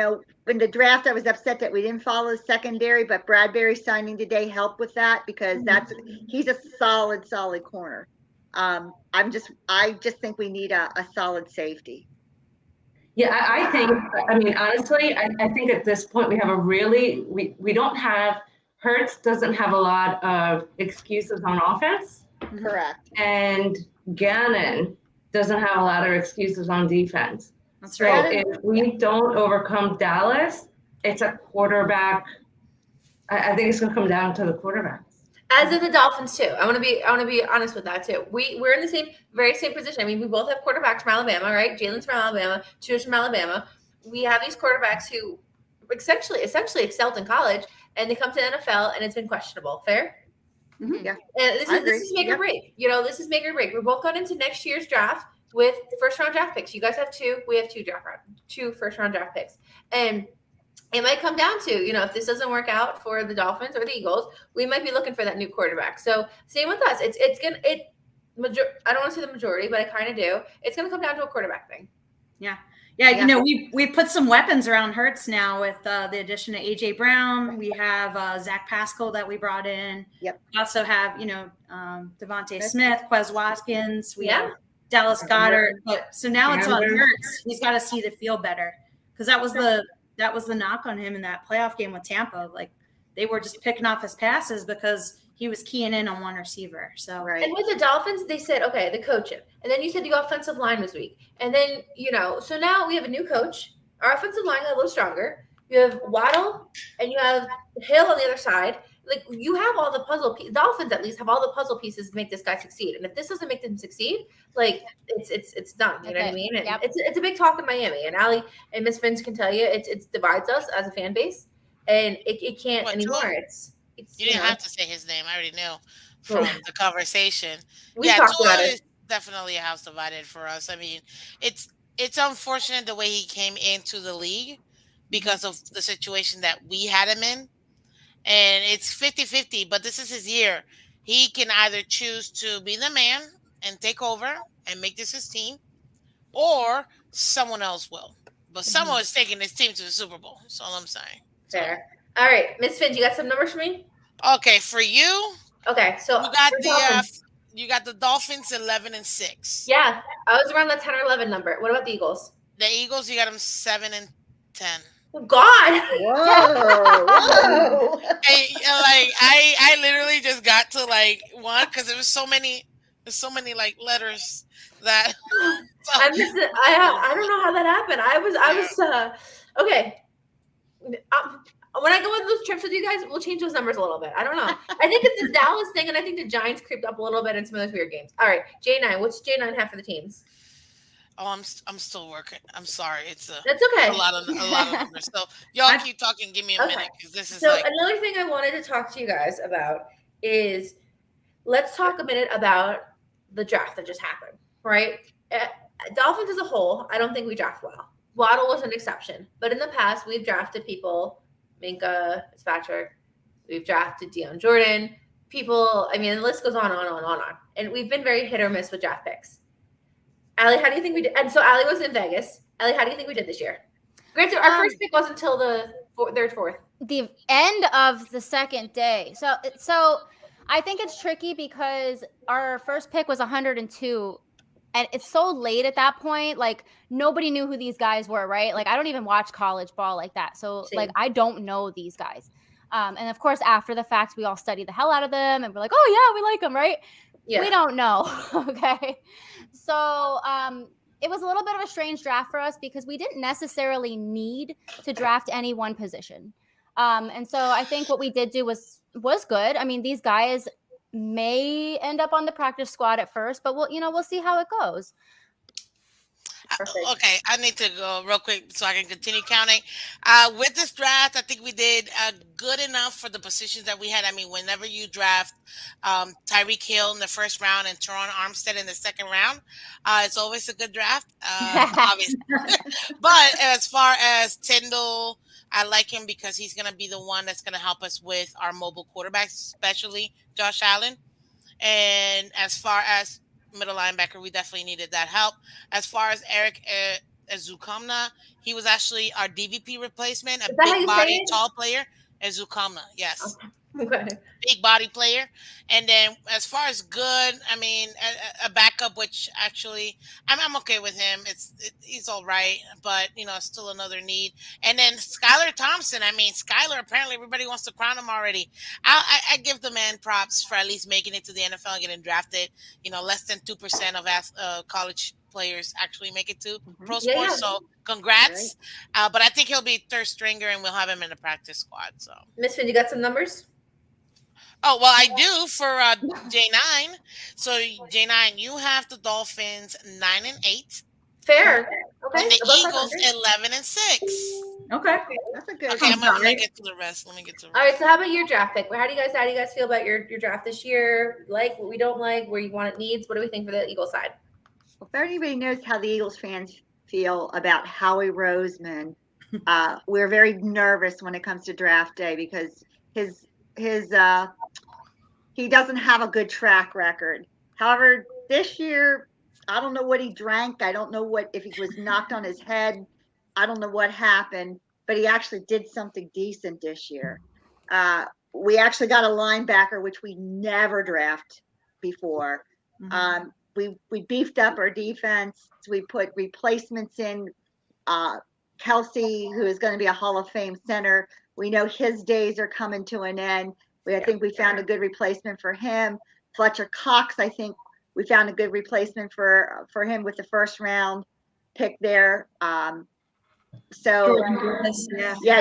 the draft, I was upset that we didn't follow the secondary, but Bradbury signing today helped with that because he's a solid corner. I just think we need a solid safety.
Yeah, honestly, I think at this point we have we don't have, Hurts doesn't have a lot of excuses on offense.
Correct.
And Gannon doesn't have a lot of excuses on defense.
That's right.
So if we don't overcome Dallas, it's a quarterback. I think it's going to come down to the quarterbacks.
As in the Dolphins too. I want to be honest with that too. We're in the very same position. I mean, we both have quarterbacks from Alabama, right? Jalen's from Alabama, Tua's from Alabama. We have these quarterbacks who essentially excelled in college, and they come to the NFL, and it's been questionable. Fair?
Mm-hmm. Yeah.
And this is make or break. This is make or break. We're both going into next year's draft with first-round draft picks. You guys have two. We have two first-round draft picks, and it might come down to, if this doesn't work out for the Dolphins or the Eagles, we might be looking for that new quarterback. So same with us. I don't want to say the majority, but I kind of do. It's going to come down to a quarterback thing.
Yeah. We put some weapons around Hurts now with the addition of AJ Brown. We have Zach Pascal that we brought in.
Yep.
We also have, Devontae Smith, Quez Watkins. We have Dallas Goedert. But so now it's on Hurts. He's got to see the field better because that was the knock on him in that playoff game with Tampa. Like they were just picking off his passes because he was keying in on one receiver. So
right.
And with the Dolphins, they said, okay, the coaching. And then you said the offensive line was weak. And then, so now we have a new coach. Our offensive line got a little stronger. You have Waddle and you have Hill on the other side. Like you have all the puzzle pieces. Dolphins at least have all the puzzle pieces to make this guy succeed. And if this doesn't make them succeed, like it's done. You know what I mean? And it's a big talk in Miami. And Allie and Miss Fins can tell you it divides us as a fan base. And it can't anymore.
You didn't have to say his name. I already knew from the conversation.
We talked about it.
Is definitely a house divided for us. I mean, it's unfortunate the way he came into the league because of the situation that we had him in. And it's 50-50, but this is his year. He can either choose to be the man and take over and make this his team, or someone else will. But someone is taking this team to the Super Bowl. That's all I'm saying.
Fair. All right, Miss Finch, you got some numbers for me?
Okay, for you.
Okay, so
you got the Dolphins 11-6.
Yeah, I was around the 10 or 11 number. What about the Eagles?
The Eagles, you got them 7-10.
Oh, God.
Whoa.
Hey, I literally just got to one because there's so many letters that
I missed it. I don't know how that happened. I was okay. When I go on those trips with you guys, we'll change those numbers a little bit. I don't know. I think it's the Dallas thing, and I think the Giants creeped up a little bit in some of those weird games. All right, J9. What's J9 have for the teams?
Oh, I'm still working. I'm sorry.
That's okay.
A lot of numbers. So y'all keep talking. Give me a minute because this is
another thing I wanted to talk to you guys about is let's talk a minute about the draft that just happened. Right? Dolphins as a whole, I don't think we draft well. Waddle was an exception, but in the past we've drafted people, Minka Fitzpatrick, we've drafted Deion Jordan, people. I mean, the list goes on and on and on and on. And we've been very hit or miss with draft picks. Allie, how do you think we did? And so Allie was in Vegas. Allie, how do you think we did this year? Granted, our first pick wasn't until the fourth.
The end of the second day. So I think it's tricky because our first pick was 102. And it's so late at that point, like nobody knew who these guys were, right? Like I don't even watch college ball like that. So
Same.
like I don't know these guys. And of course, after the fact, we all study the hell out of them and we're like, oh yeah, we like them, right?
Yeah.
We don't know. Okay. So it was a little bit of a strange draft for us because we didn't necessarily need to draft any one position. And so I think what we did do was good. I mean, these guys may end up on the practice squad at first, but we'll see how it goes.
Perfect.
Okay, I need to go real quick so I can continue counting. With this draft, I think we did good enough for the positions that we had. I mean, whenever you draft Tyreek Hill in the first round and Teron Armstead in the second round, it's always a good draft, obviously. But as far as Tyndall, I like him because he's going to be the one that's going to help us with our mobile quarterbacks, especially Josh Allen. And as far as middle linebacker, we definitely needed that help. As far as Eric Ezukanma, he was actually our DVP replacement, a big body, tall player. Ezukanma, yes.
Okay.
Big body player. And then as far as good, I mean, a backup, which actually I'm okay with him. He's all right, but still another need. And then Skylar Thompson. I mean, Skylar, apparently everybody wants to crown him already. I give the man props for at least making it to the NFL and getting drafted. Less than 2% of college players actually make it to pro sports. Yeah. So congrats. Right. But I think he'll be third stringer and we'll have him in the practice squad. So
Miss Finn, you got some numbers?
Oh, well, I do for J9. So, J9, you have the Dolphins 9-8.
Fair. Okay.
And the Eagles 11-6.
Okay.
That's a good.
Okay, I'm gonna get to the rest. Let me get to the rest.
All right, so how about your draft pick? How do you guys feel about your draft this year? Like what we don't like, where you want it needs? What do we think for the Eagles side?
Well, if anybody knows how the Eagles fans feel about Howie Roseman, we're very nervous when it comes to draft day because he doesn't have a good track record. However, this year, I don't know what he drank. I don't know if he was knocked on his head. I don't know what happened, but he actually did something decent this year. We actually got a linebacker, which we never draft before. Mm-hmm. We beefed up our defense. We put replacements in. Kelsey, who is going to be a Hall of Fame center. We know his days are coming to an end. I think we found a good replacement for him. Fletcher Cox, I think we found a good replacement for him with the first round pick there. Jordan Davis,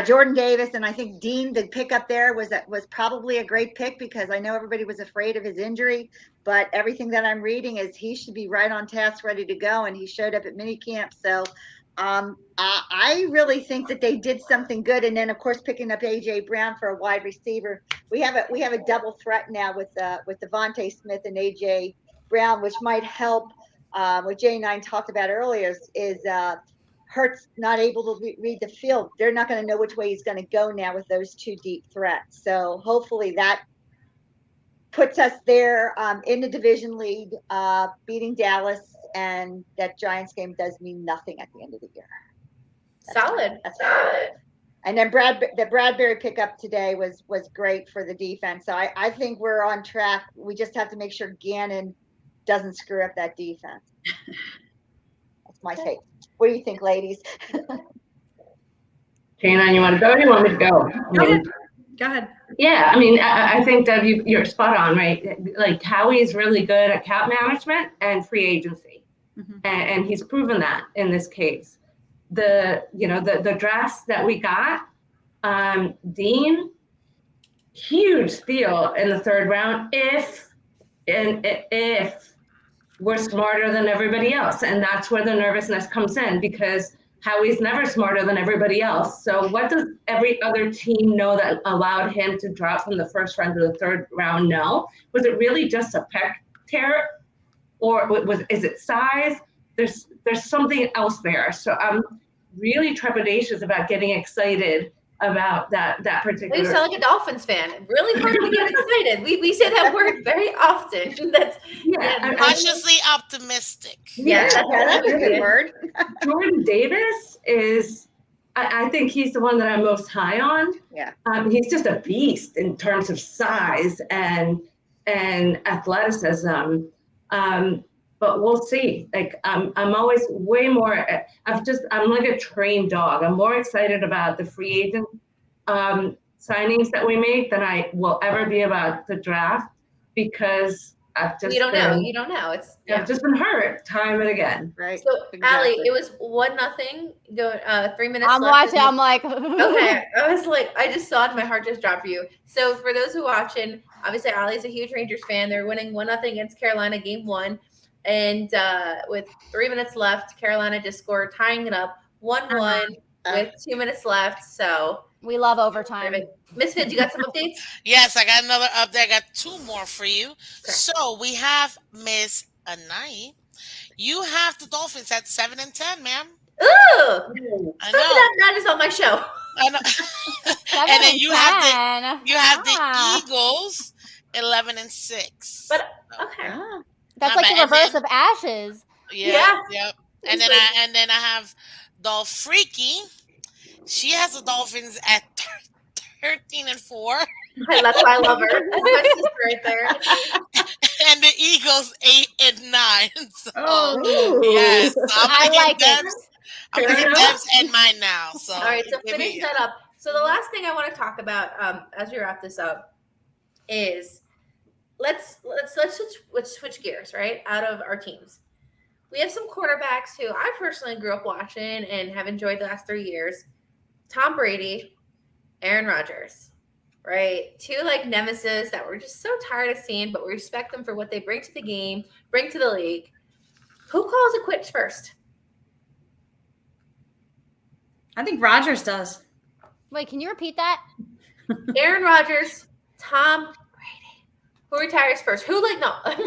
Jordan Davis, and I think Dean, the pick up there was probably a great pick because I know everybody was afraid of his injury, but everything that I'm reading is he should be right on task, ready to go, and he showed up at minicamp. So I really think that they did something good, and then of course picking up AJ Brown for a wide receiver. We have a double threat now with Devontae Smith and AJ Brown, which might help. What J9 talked about earlier is Hurts not able to read the field. They're not going to know which way he's going to go now with those two deep threats. So hopefully that puts us there in the division lead, beating Dallas, and that Giants game does mean nothing at the end of the year.
Solid.
That's solid. And then the Bradbury pickup today was great for the defense. So I think we're on track. We just have to make sure Gannon doesn't screw up that defense. That's my take. What do you think, ladies?
J9, you want to go or do you want me to go?
Go ahead.
Yeah, I mean, I think that you're spot on, right? Like Howie's really good at cap management and free agency, and he's proven that in this case. The drafts that we got, Dean, huge steal in the third round if we're smarter than everybody else, and that's where the nervousness comes in because Howie's never smarter than everybody else. So what does every other team know that allowed him to drop from the first round to the third round? No. Was it really just a pec tear, or is it size? there's something else there. So I'm really trepidatious about getting excited about that particular.
You sound like a Dolphins fan. Really hard to get excited. We say that word very often. That's
cautiously optimistic.
Yeah, that's a good word.
Jordan Davis is, I think he's the one that I'm most high on.
Yeah.
He's just a beast in terms of size and athleticism. But we'll see. Like I'm always way more. I'm like a trained dog. I'm more excited about the free agent signings that we make than I will ever be about the draft, because I've just
you don't know. You don't know.
I've just been hurt time and again.
Right.
So Allie, it was 1-0. Go 3 minutes.
I'm
left.
watching. I'm like,
okay. I was like, I just saw it. My heart just dropped for you. So for those who are watching, obviously Allie's a huge Rangers fan. They're winning 1-0 against Carolina, game 1. And with 3 minutes left, Carolina just scored, tying it up 1-1 with 2 minutes left. So
we love overtime.
Miss Fitz, you got some updates?
Yes, I got another update. I got 2 more for you. Okay. So we have Miss Anai. You have the Dolphins at 7-10, ma'am.
Ooh,
I know.
That is on my show.
I know. And then you have the Eagles 11-6.
But okay.
That's like the reverse of Ashes.
Yeah. Yep. And then I have Dolph Freaky. She has the Dolphins at 13-4.
That's why I love her. That's my sister right there.
And the Eagles 8-9.
So
yes,
I like it.
I'm gonna get Debs and mine now. So
all right, so finish that up. So the last thing I want to talk about as we wrap this up is let's switch gears, right? Out of our teams. We have some quarterbacks who I personally grew up watching and have enjoyed the last 3 years. Tom Brady, Aaron Rodgers, right? 2 like nemesis that we're just so tired of seeing, but we respect them for what they bring to the game, bring to the league. Who calls it quits first?
I think Rodgers does.
Wait, can you repeat that?
Aaron Rodgers, Tom Brady. Who retires first? Who let me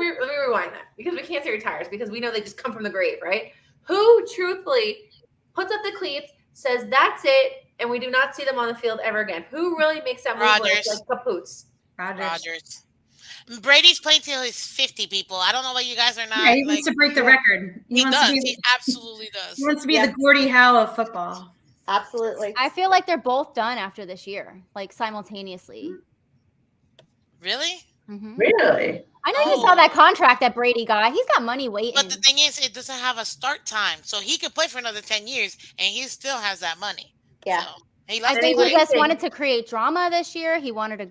rewind that, because we can't say retires because we know they just come from the grave, right? Who truthfully puts up the cleats, says that's it, and we do not see them on the field ever again? Who really makes that move like kapoots?
Rodgers. Brady's playing till he's 50, people. I don't know why you guys are not.
Yeah, he wants to break the record.
He absolutely does.
He wants to be the Gordie Howe of football.
Absolutely.
I feel like they're both done after this year, like simultaneously.
Really?
Mm-hmm.
Really?
I know you saw that contract that Brady got. He's got money waiting.
But the thing is, it doesn't have a start time. So he could play for another 10 years, and he still has that money.
Yeah.
So he
I think he just wanted to create drama this year. He wanted to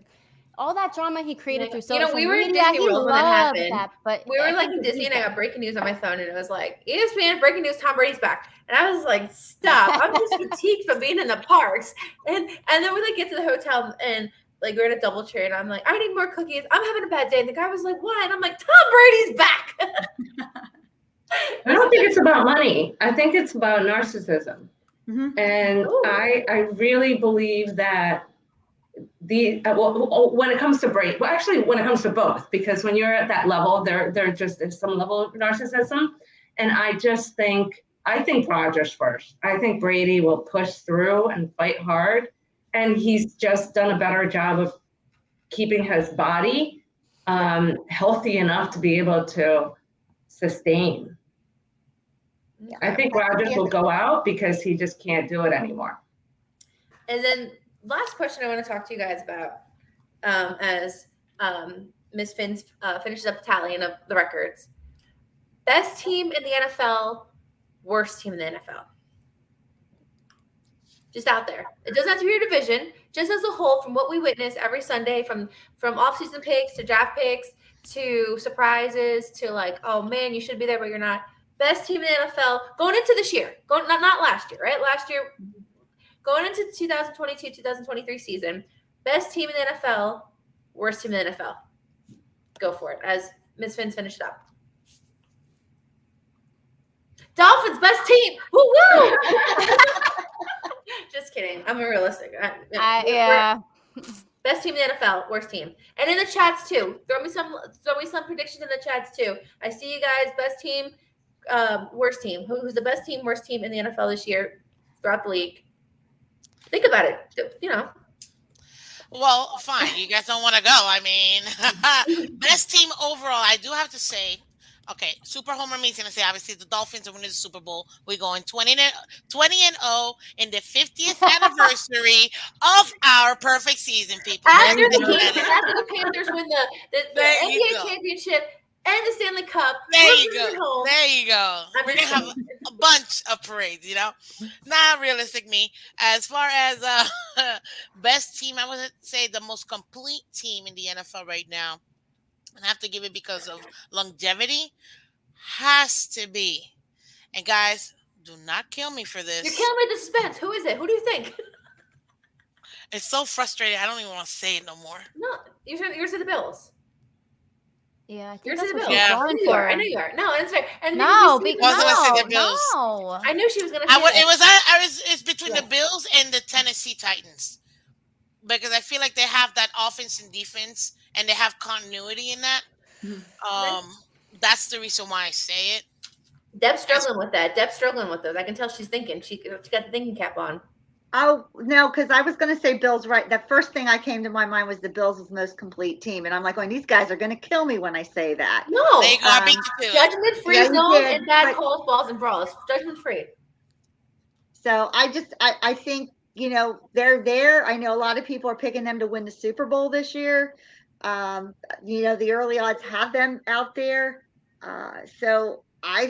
all that drama he created through social media.
We were in Disney World when that happened.
But
we were like in Disney, and I got breaking news on my phone, and it was like, ESPN breaking news: Tom Brady's back. And I was like, stop! I'm just fatigued from being in the parks. And then we get to the hotel, and like we're in a double chair, and I'm like, I need more cookies. I'm having a bad day. And the guy was like, why? And I'm like, Tom Brady's back.
I don't think it's about money. I think it's about narcissism. Mm-hmm. And I really believe that when it comes to Brady, well, actually, when it comes to both, because when you're at that level, there just is some level of narcissism. And I think Rodgers first. I think Brady will push through and fight hard. And he's just done a better job of keeping his body healthy enough to be able to sustain. Yeah. I think Rodgers will go out because he just can't do it anymore.
And then last question I want to talk to you guys about as Ms. Finns finishes up the tallying of the records. Best team in the NFL, worst team in the NFL. Just out there. It doesn't have to be your division. Just as a whole, from what we witness every Sunday, from off-season picks to draft picks to surprises to like, oh man, you should be there, but you're not. Best team in the NFL going into this year. Not last year, right? Last year, going into 2022-2023 season. Best team in the NFL, worst team in the NFL. Go for it. As Ms. Finns finished up. Dolphins, best team. Woo-woo! Just kidding. I'm realistic.
Yeah.
Best team in the NFL, worst team. And in the chats too. Throw me some predictions in the chats too. I see you guys. Best team. worst team? Who's the best team, worst team in the NFL this year throughout the league? Think about it. You know.
Well, fine. You guys don't want to go. I mean, best team overall. I do have to say, okay, Super Homer means going to say, obviously, the Dolphins are winning the Super Bowl. We're going 20-0 in the 50th anniversary of our perfect season, people.
After the Panthers win the NBA championship and the Stanley Cup.
There you go. There you go. We're going to have a bunch of parades, you know? Not realistic me. As far as best team, I would say the most complete team in the NFL right now, and I have to give it because of longevity, has to be. And guys, do not kill me for this.
You're killing me with suspense. Who is it? Who do you think?
It's so frustrating. I don't even want to say it no more.
No, you're to the Bills.
Yeah, I think
You're
that's
to the
what
Bills.
she's
I
going
know you
for.
are. I know you are. No, that's right. And
No,
the Bills.
no.
I knew she was gonna.
It's between the Bills and the Tennessee Titans, because I feel like they have that offense and defense, and they have continuity in that. That's the reason why I say it.
Deb's struggling with that. Deb's struggling with those. I can tell she's thinking. She got the thinking cap on.
Oh, no, because I was going to say Bills, right? The first thing I came to my mind was the Bills' most complete team. And I'm like, these guys are going to kill me when I say that.
No.
There you go. I beat you to it.
Judgment free
Yeah, you
zone
did,
and bad
but-
calls, balls, and brawls. Judgment free.
So I think, they're there. I know a lot of people are picking them to win the Super Bowl this year. The early odds have them out there. So I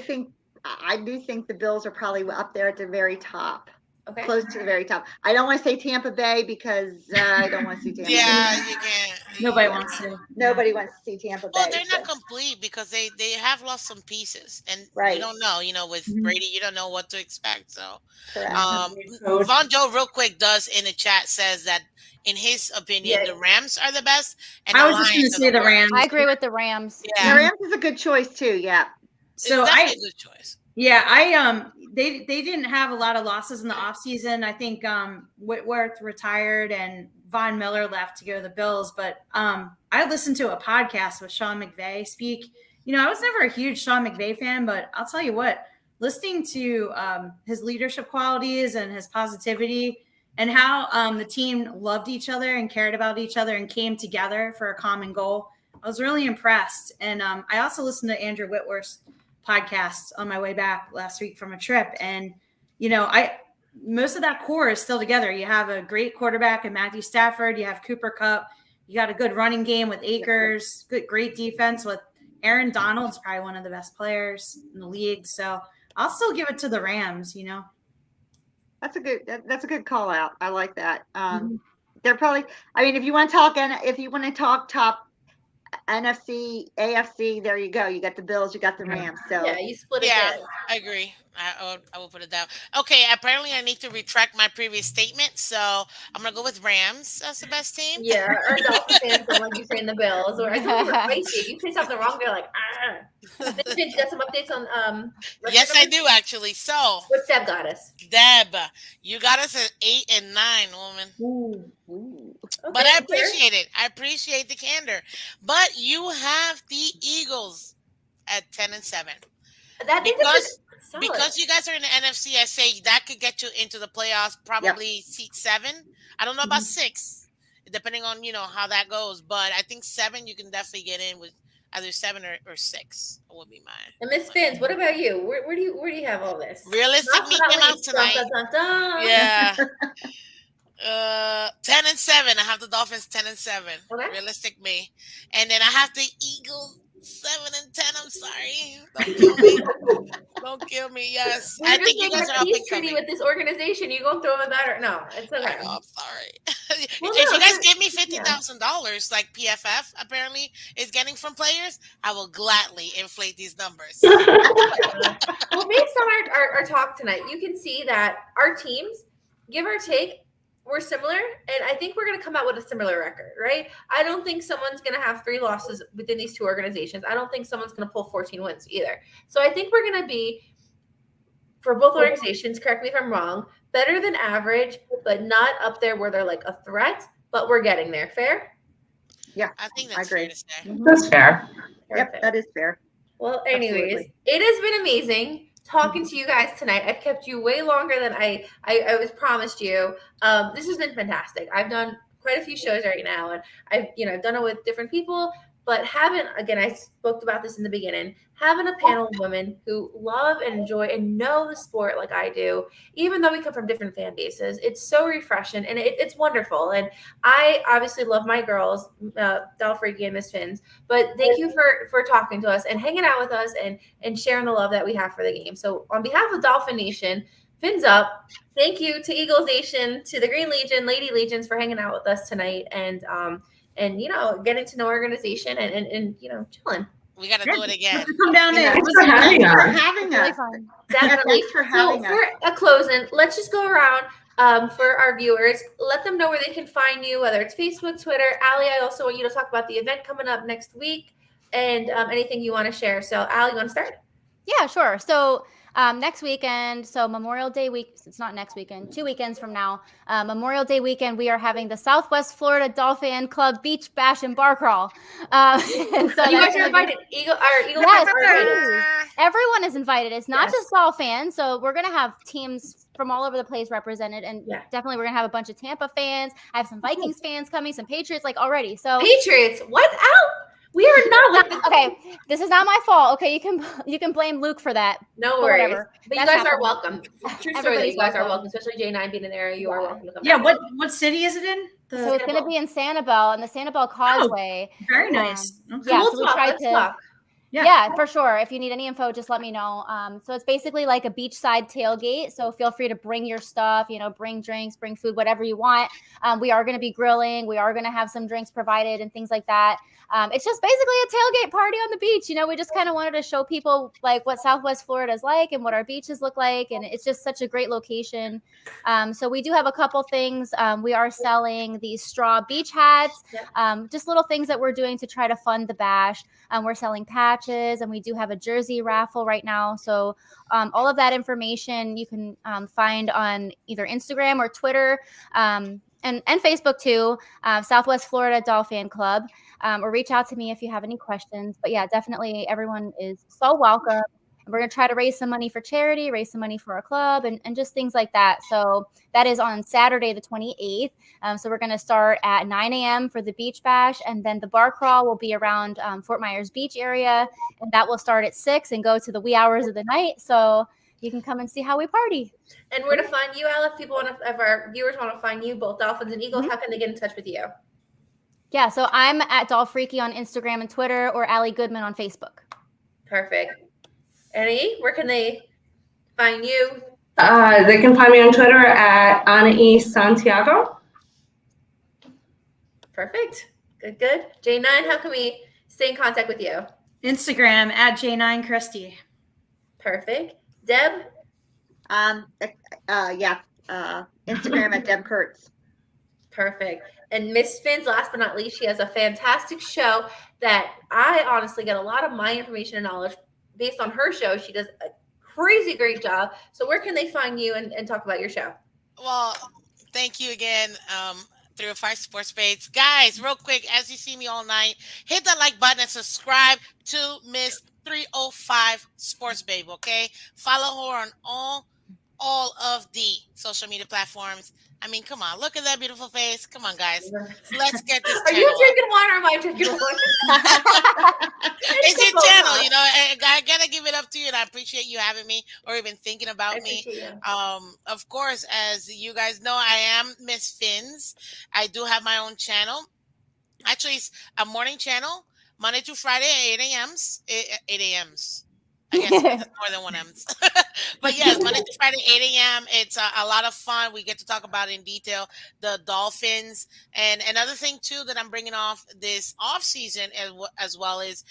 do think the Bills are probably up there at the very top.
Okay.
Close to the very top. I don't want to say Tampa Bay because I don't want to see Tampa Bay.
Yeah, you can't.
Nobody wants to.
Nobody wants to see Tampa Bay.
Well, they're not
so.
complete because they have lost some pieces, and
Right.
you don't know. With Brady, you don't know what to expect. So,
Correct.
Von Joe, real quick, does in the chat says that in his opinion, the Rams are the best. And
I
the
was just going
Lions
to
are
say the
worst.
Rams.
I agree with the Rams.
Yeah,
The Rams is a good choice too. Yeah.
So
it's definitely a good choice.
Yeah, they didn't have a lot of losses in the offseason. I think Whitworth retired and Von Miller left to go to the Bills. But I listened to a podcast with Sean McVay speak. I was never a huge Sean McVay fan, but I'll tell you what, listening to his leadership qualities and his positivity and how the team loved each other and cared about each other and came together for a common goal, I was really impressed. And I also listened to Andrew Whitworth's podcast on my way back last week from a trip. And, most of that core is still together. You have a great quarterback in Matthew Stafford. You have Cooper Kupp. You got a good running game with Akers, great defense with Aaron Donald's probably one of the best players in the league. So I'll still give it to the Rams,
That's a good call out. I like that. They're probably, if you want to talk top NFC, AFC, there you go. You got the Bills, you got the Rams. So
yeah, you split it.
Yeah,
there.
I agree. I will put it down. Okay, apparently I need to retract my previous statement, so I'm gonna go with Rams as the best team.
Yeah, our Dolphins fans don't like you saying the Bills. Or I told you we're feisty. You say something wrong, they're like, You got some updates on
Yes, I do actually. So
What's Deb got us?
Deb, you got us at 8 and 9, woman.
Ooh.
But I appreciate it. I appreciate the candor. But you have the Eagles at 10 and 7. Because you guys are in the NFC, I say that could get you into the playoffs, probably seat 7. I don't know about 6, depending on how that goes. But I think 7 you can definitely get in with either 7 or 6 would be mine.
And Miss Spins, what about you? Where do you have all this?
Realistic me came out tonight.
Dun, dun, dun, dun.
Yeah. 10 and 7. I have the Dolphins 10 and 7.
Okay.
Realistic me. And then I have the Eagles 7 and 10. I'm sorry. Don't kill me. Don't kill me. Yes.
We're
I
just
think you
making
guys
a
are up
peace
and
treaty
coming.
with this organization. You gonna throw them better? No, it's okay.
I know, I'm sorry.
Well,
if
no,
you guys
but-
give me $50,000 like PFF apparently is getting from players, I will gladly inflate these numbers.
Well, based on our talk tonight, you can see that our teams, give or take, we're similar, and I think we're going to come out with a similar record, right? I don't think someone's going to have 3 losses within these two organizations. I don't think someone's going to pull 14 wins either. So I think we're going to be, for both organizations, correct me if I'm wrong, better than average, but not up there where they're like a threat, but we're getting there. Fair?
Yeah,
I think
I
that's
agree.
fair to say.
That's fair.
Yep, that is fair.
Well, anyways,
Absolutely.
it has been amazing talking to you guys tonight. I've kept you way longer than I was promised you. This has been fantastic. I've done quite a few shows right now, and I've done it with different people. But I spoke about this in the beginning, having a panel of women who love and enjoy and know the sport like I do, even though we come from different fan bases, it's so refreshing and it's wonderful. And I obviously love my girls, Del Freaky and Miss Fins. But thank you for talking to us and hanging out with us and sharing the love that we have for the game. So on behalf of Dolphin Nation, Fins up. Thank you to Eagles Nation, to the Green Legion, Lady Legions for hanging out with us tonight and getting to know our organization and chilling.
We got to do it again.
Come down there.
Thanks for having
Thanks for
us.
having
Really
us.
fun.
Definitely.
Thanks for having
so
us.
for a closing, let's just go around for our viewers. Let them know where they can find you, whether it's Facebook, Twitter. Allie, I also want you to talk about the event coming up next week and anything you want to share. So, Allie, you want to start?
Yeah, sure. So next weekend, so Memorial Day week, it's not next weekend, 2 weekends from now, Memorial Day weekend, we are having the Southwest Florida Dolphin Club Beach Bash and Bar Crawl. And so
You guys
that's
are
gonna be-
invited. Eagle fans
Yes,
are invited.
everyone is invited. It's not
Yes.
just all fans. So we're going to have teams from all over the place represented. And
Yeah.
definitely we're going to have a bunch of Tampa fans. I have some Vikings fans coming, some Patriots like already. So
Patriots, what out? We are not like the
okay, this is not my fault. Okay, you can blame Luke for that.
No
But
worries.
whatever.
But you
That's
guys are
happening.
welcome. True story that
Everybody's
you guys are
welcome.
welcome, especially J9 being in there. You are welcome to come
Yeah,
back.
what city is it in?
So it's going to be in Sanibel, on the Sanibel Causeway.
Very nice. Okay.
Yeah,
We'll
so we
talk.
tried
Let's
to.
talk.
Yeah, for sure. If you need any info, just let me know. So it's basically like a beachside tailgate. So feel free to bring your stuff, bring drinks, bring food, whatever you want. We are going to be grilling. We are going to have some drinks provided and things like that. It's just basically a tailgate party on the beach. We just kind of wanted to show people like what Southwest Florida is like and what our beaches look like. And it's just such a great location. So we do have a couple things. We are selling these straw beach hats, just little things that we're doing to try to fund the bash. We're selling patches and we do have a jersey raffle right now. So all of that information you can find on either Instagram or Twitter and Facebook too, Southwest Florida Dolphin Club, or reach out to me if you have any questions. But yeah, definitely everyone is so welcome. We're going to try to raise some money for charity, raise some money for our club, and just things like that. So that is on Saturday, the 28th. So we're going to start at 9 a.m. for the beach bash, and then the bar crawl will be around Fort Myers Beach area, and that will start at 6 and go to the wee hours of the night. So you can come and see how we party.
And where to find you, Al, if our viewers want to find you, both Dolphins and Eagles, how can they get in touch with you?
Yeah, so I'm at Dolfreaky on Instagram and Twitter, or Allie Goodman on Facebook.
Perfect. Annie, where can they find you?
They can find me on Twitter at Anae Santiago.
Perfect. Good. J9, how can we stay in contact with you?
Instagram at J9Christie.
Perfect. Deb?
Instagram at Deb Kurtz.
Perfect. And Miss Fins, last but not least, she has a fantastic show that I honestly get a lot of my information and knowledge based on her show. She does a crazy great job. So where can they find you and talk about your show?
Well, thank you again, 305 Sports Baits. Guys, real quick, as you see me all night, hit that like button and subscribe to Miss 305 Sports Babe, okay? Follow her on all of the social media platforms. I mean, come on, look at that beautiful face. Come on, guys. Let's get this
Are you
channel
drinking wine or am I drinking wine?
It's your channel, I gotta give it up to you, and I appreciate you having me or even thinking about me. Of course, as you guys know, I am Miss Fins. I do have my own channel. Actually, it's a morning channel, Monday through Friday at 8 a.m.s. 8 a.m.s. I guess it's more than one M's. But yes, Monday through Friday, 8 a.m. It's a lot of fun. We get to talk about in detail the Dolphins. And another thing, too, that I'm bringing off this off season as well is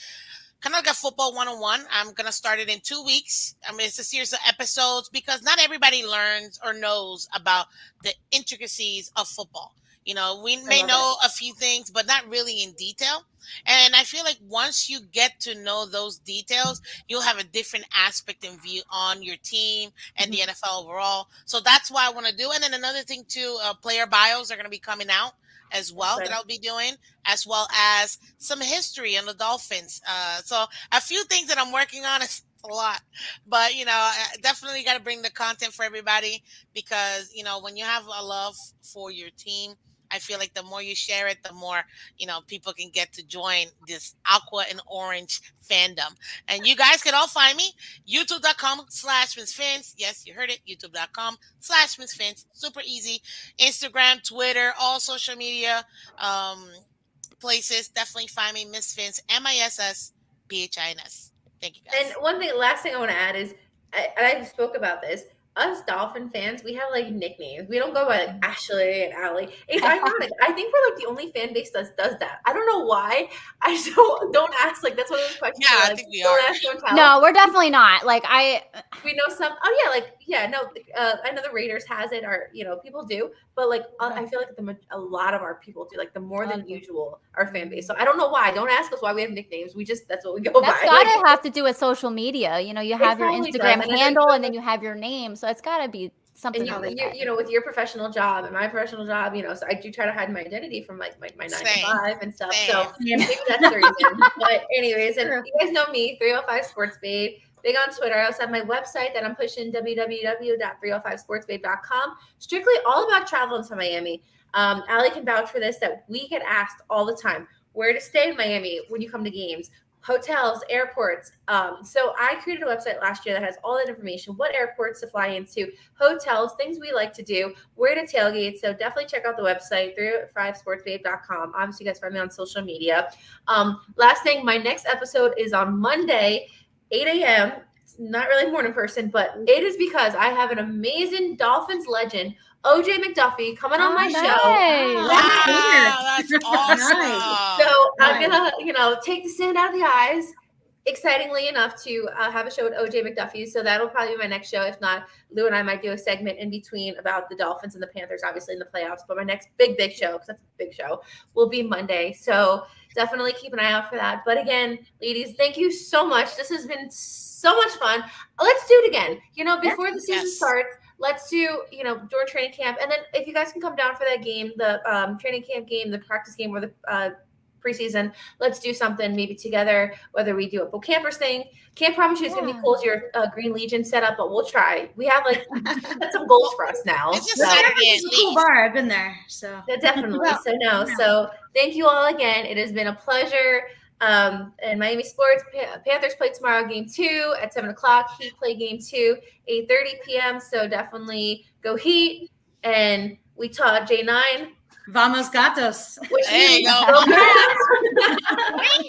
kind of like a football 101. I'm going to start it in 2 weeks. I mean, it's a series of episodes because not everybody learns or knows about the intricacies of football. You know, we may know a few things, but not really in detail. And I feel like once you get to know those details, you'll have a different aspect and view on your team and the NFL overall. So that's why I want to do. And then another thing too, player bios are going to be coming out as well that I'll be doing, as well as some history on the Dolphins. So a few things that I'm working on. Is a lot, but you know, I definitely got to bring the content for everybody, because you know, when you have a love for your team, I feel like the more you share it, the more, you know, people can get to join this aqua and orange fandom. And you guys can all find me, youtube.com/MissFins. Yes, you heard it, youtube.com/MissFins. Super easy. Instagram, Twitter, all social media places. Definitely find me, Miss Fins, MISSBHINS. Thank you guys.
And one thing, last thing I want to add is, I spoke about this. Us Dolphin fans, we have like nicknames. We don't go by like Ashley and Allie. It's ironic. I think we're like the only fan base that does that. I don't know why. I don't ask. Like that's one of those questions.
Yeah,
where,
I think we
don't
are.
ask, don't tell.
No, we're definitely not. Like
we know some. Oh yeah, like yeah. No, I know the Raiders has it, or you know, people do. But like I feel like a lot of our people do. Like the more than usual, our fan base. So I don't know why. Don't ask us why we have nicknames. We just that's what we go by.
That's gotta have to do with social media. You know, you have your Instagram handle, and then you have your name. So it's gotta be something.
And you know, with your professional job and my professional job, you know, so I do try to hide my identity from like my 9 to 5 and stuff. So maybe that's the reason. But anyways, and you guys know me, 305 Sports Babe. Big on Twitter. I also have my website that I'm pushing, www.305sportsbabe.com. Strictly all about traveling to Miami. Allie can vouch for this, that we get asked all the time where to stay in Miami when you come to games, hotels, airports. So I created a website last year that has all that information, what airports to fly into, hotels, things we like to do, where to tailgate. So definitely check out the website, 305sportsbabe.com. Obviously, you guys find me on social media. Last thing, my next episode is on Monday, 8 a.m. It's not really a morning person, but it is because I have an amazing Dolphins legend, OJ McDuffie, coming on my show.
Wow, that's awesome.
So I'm gonna, you know, take the sand out of the eyes. Excitingly enough, to have a show with OJ McDuffie. So that'll probably be my next show. If not, Lou and I might do a segment in between about the Dolphins and the Panthers, obviously in the playoffs. But my next big show, because that's a big show, will be Monday. So definitely keep an eye out for that. But again, ladies, thank you so much. This has been so much fun. Let's do it again. You know, before the season starts, let's do, you know, during training camp. And then if you guys can come down for that game, the training camp game, the practice game, or the preseason, let's do something maybe together, whether we do a book campers thing. Can't promise you it's going to be cool as your Green Legion setup, but we'll try. We have like set some goals for us now.
It's a Saturday
It's a cool bar. I've been there. So
yeah, definitely. So thank you all again. It has been a pleasure. And Miami sports, Panthers play tomorrow, game 2 at 7:00. Heat play game 2, 8:30 p.m. So definitely go Heat. And we taught J9.
Vamos Gatos.
There you go.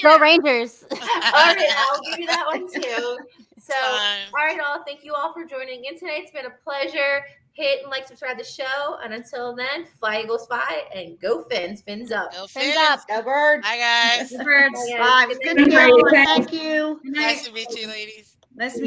Go Rangers.
All right, I'll give you that one too. So, all right, all. Thank you all for joining in tonight. It's been a pleasure. Hit and like, subscribe to the show. And until then, fly Eagles fly and go Fins. Fins up.
Go
Fins
Fins.
up.
Go Birds.
Bye, guys.
Birds.
Bye. It was good to meet you. Thank you.
Nice to meet you, ladies.
Nice to meet you.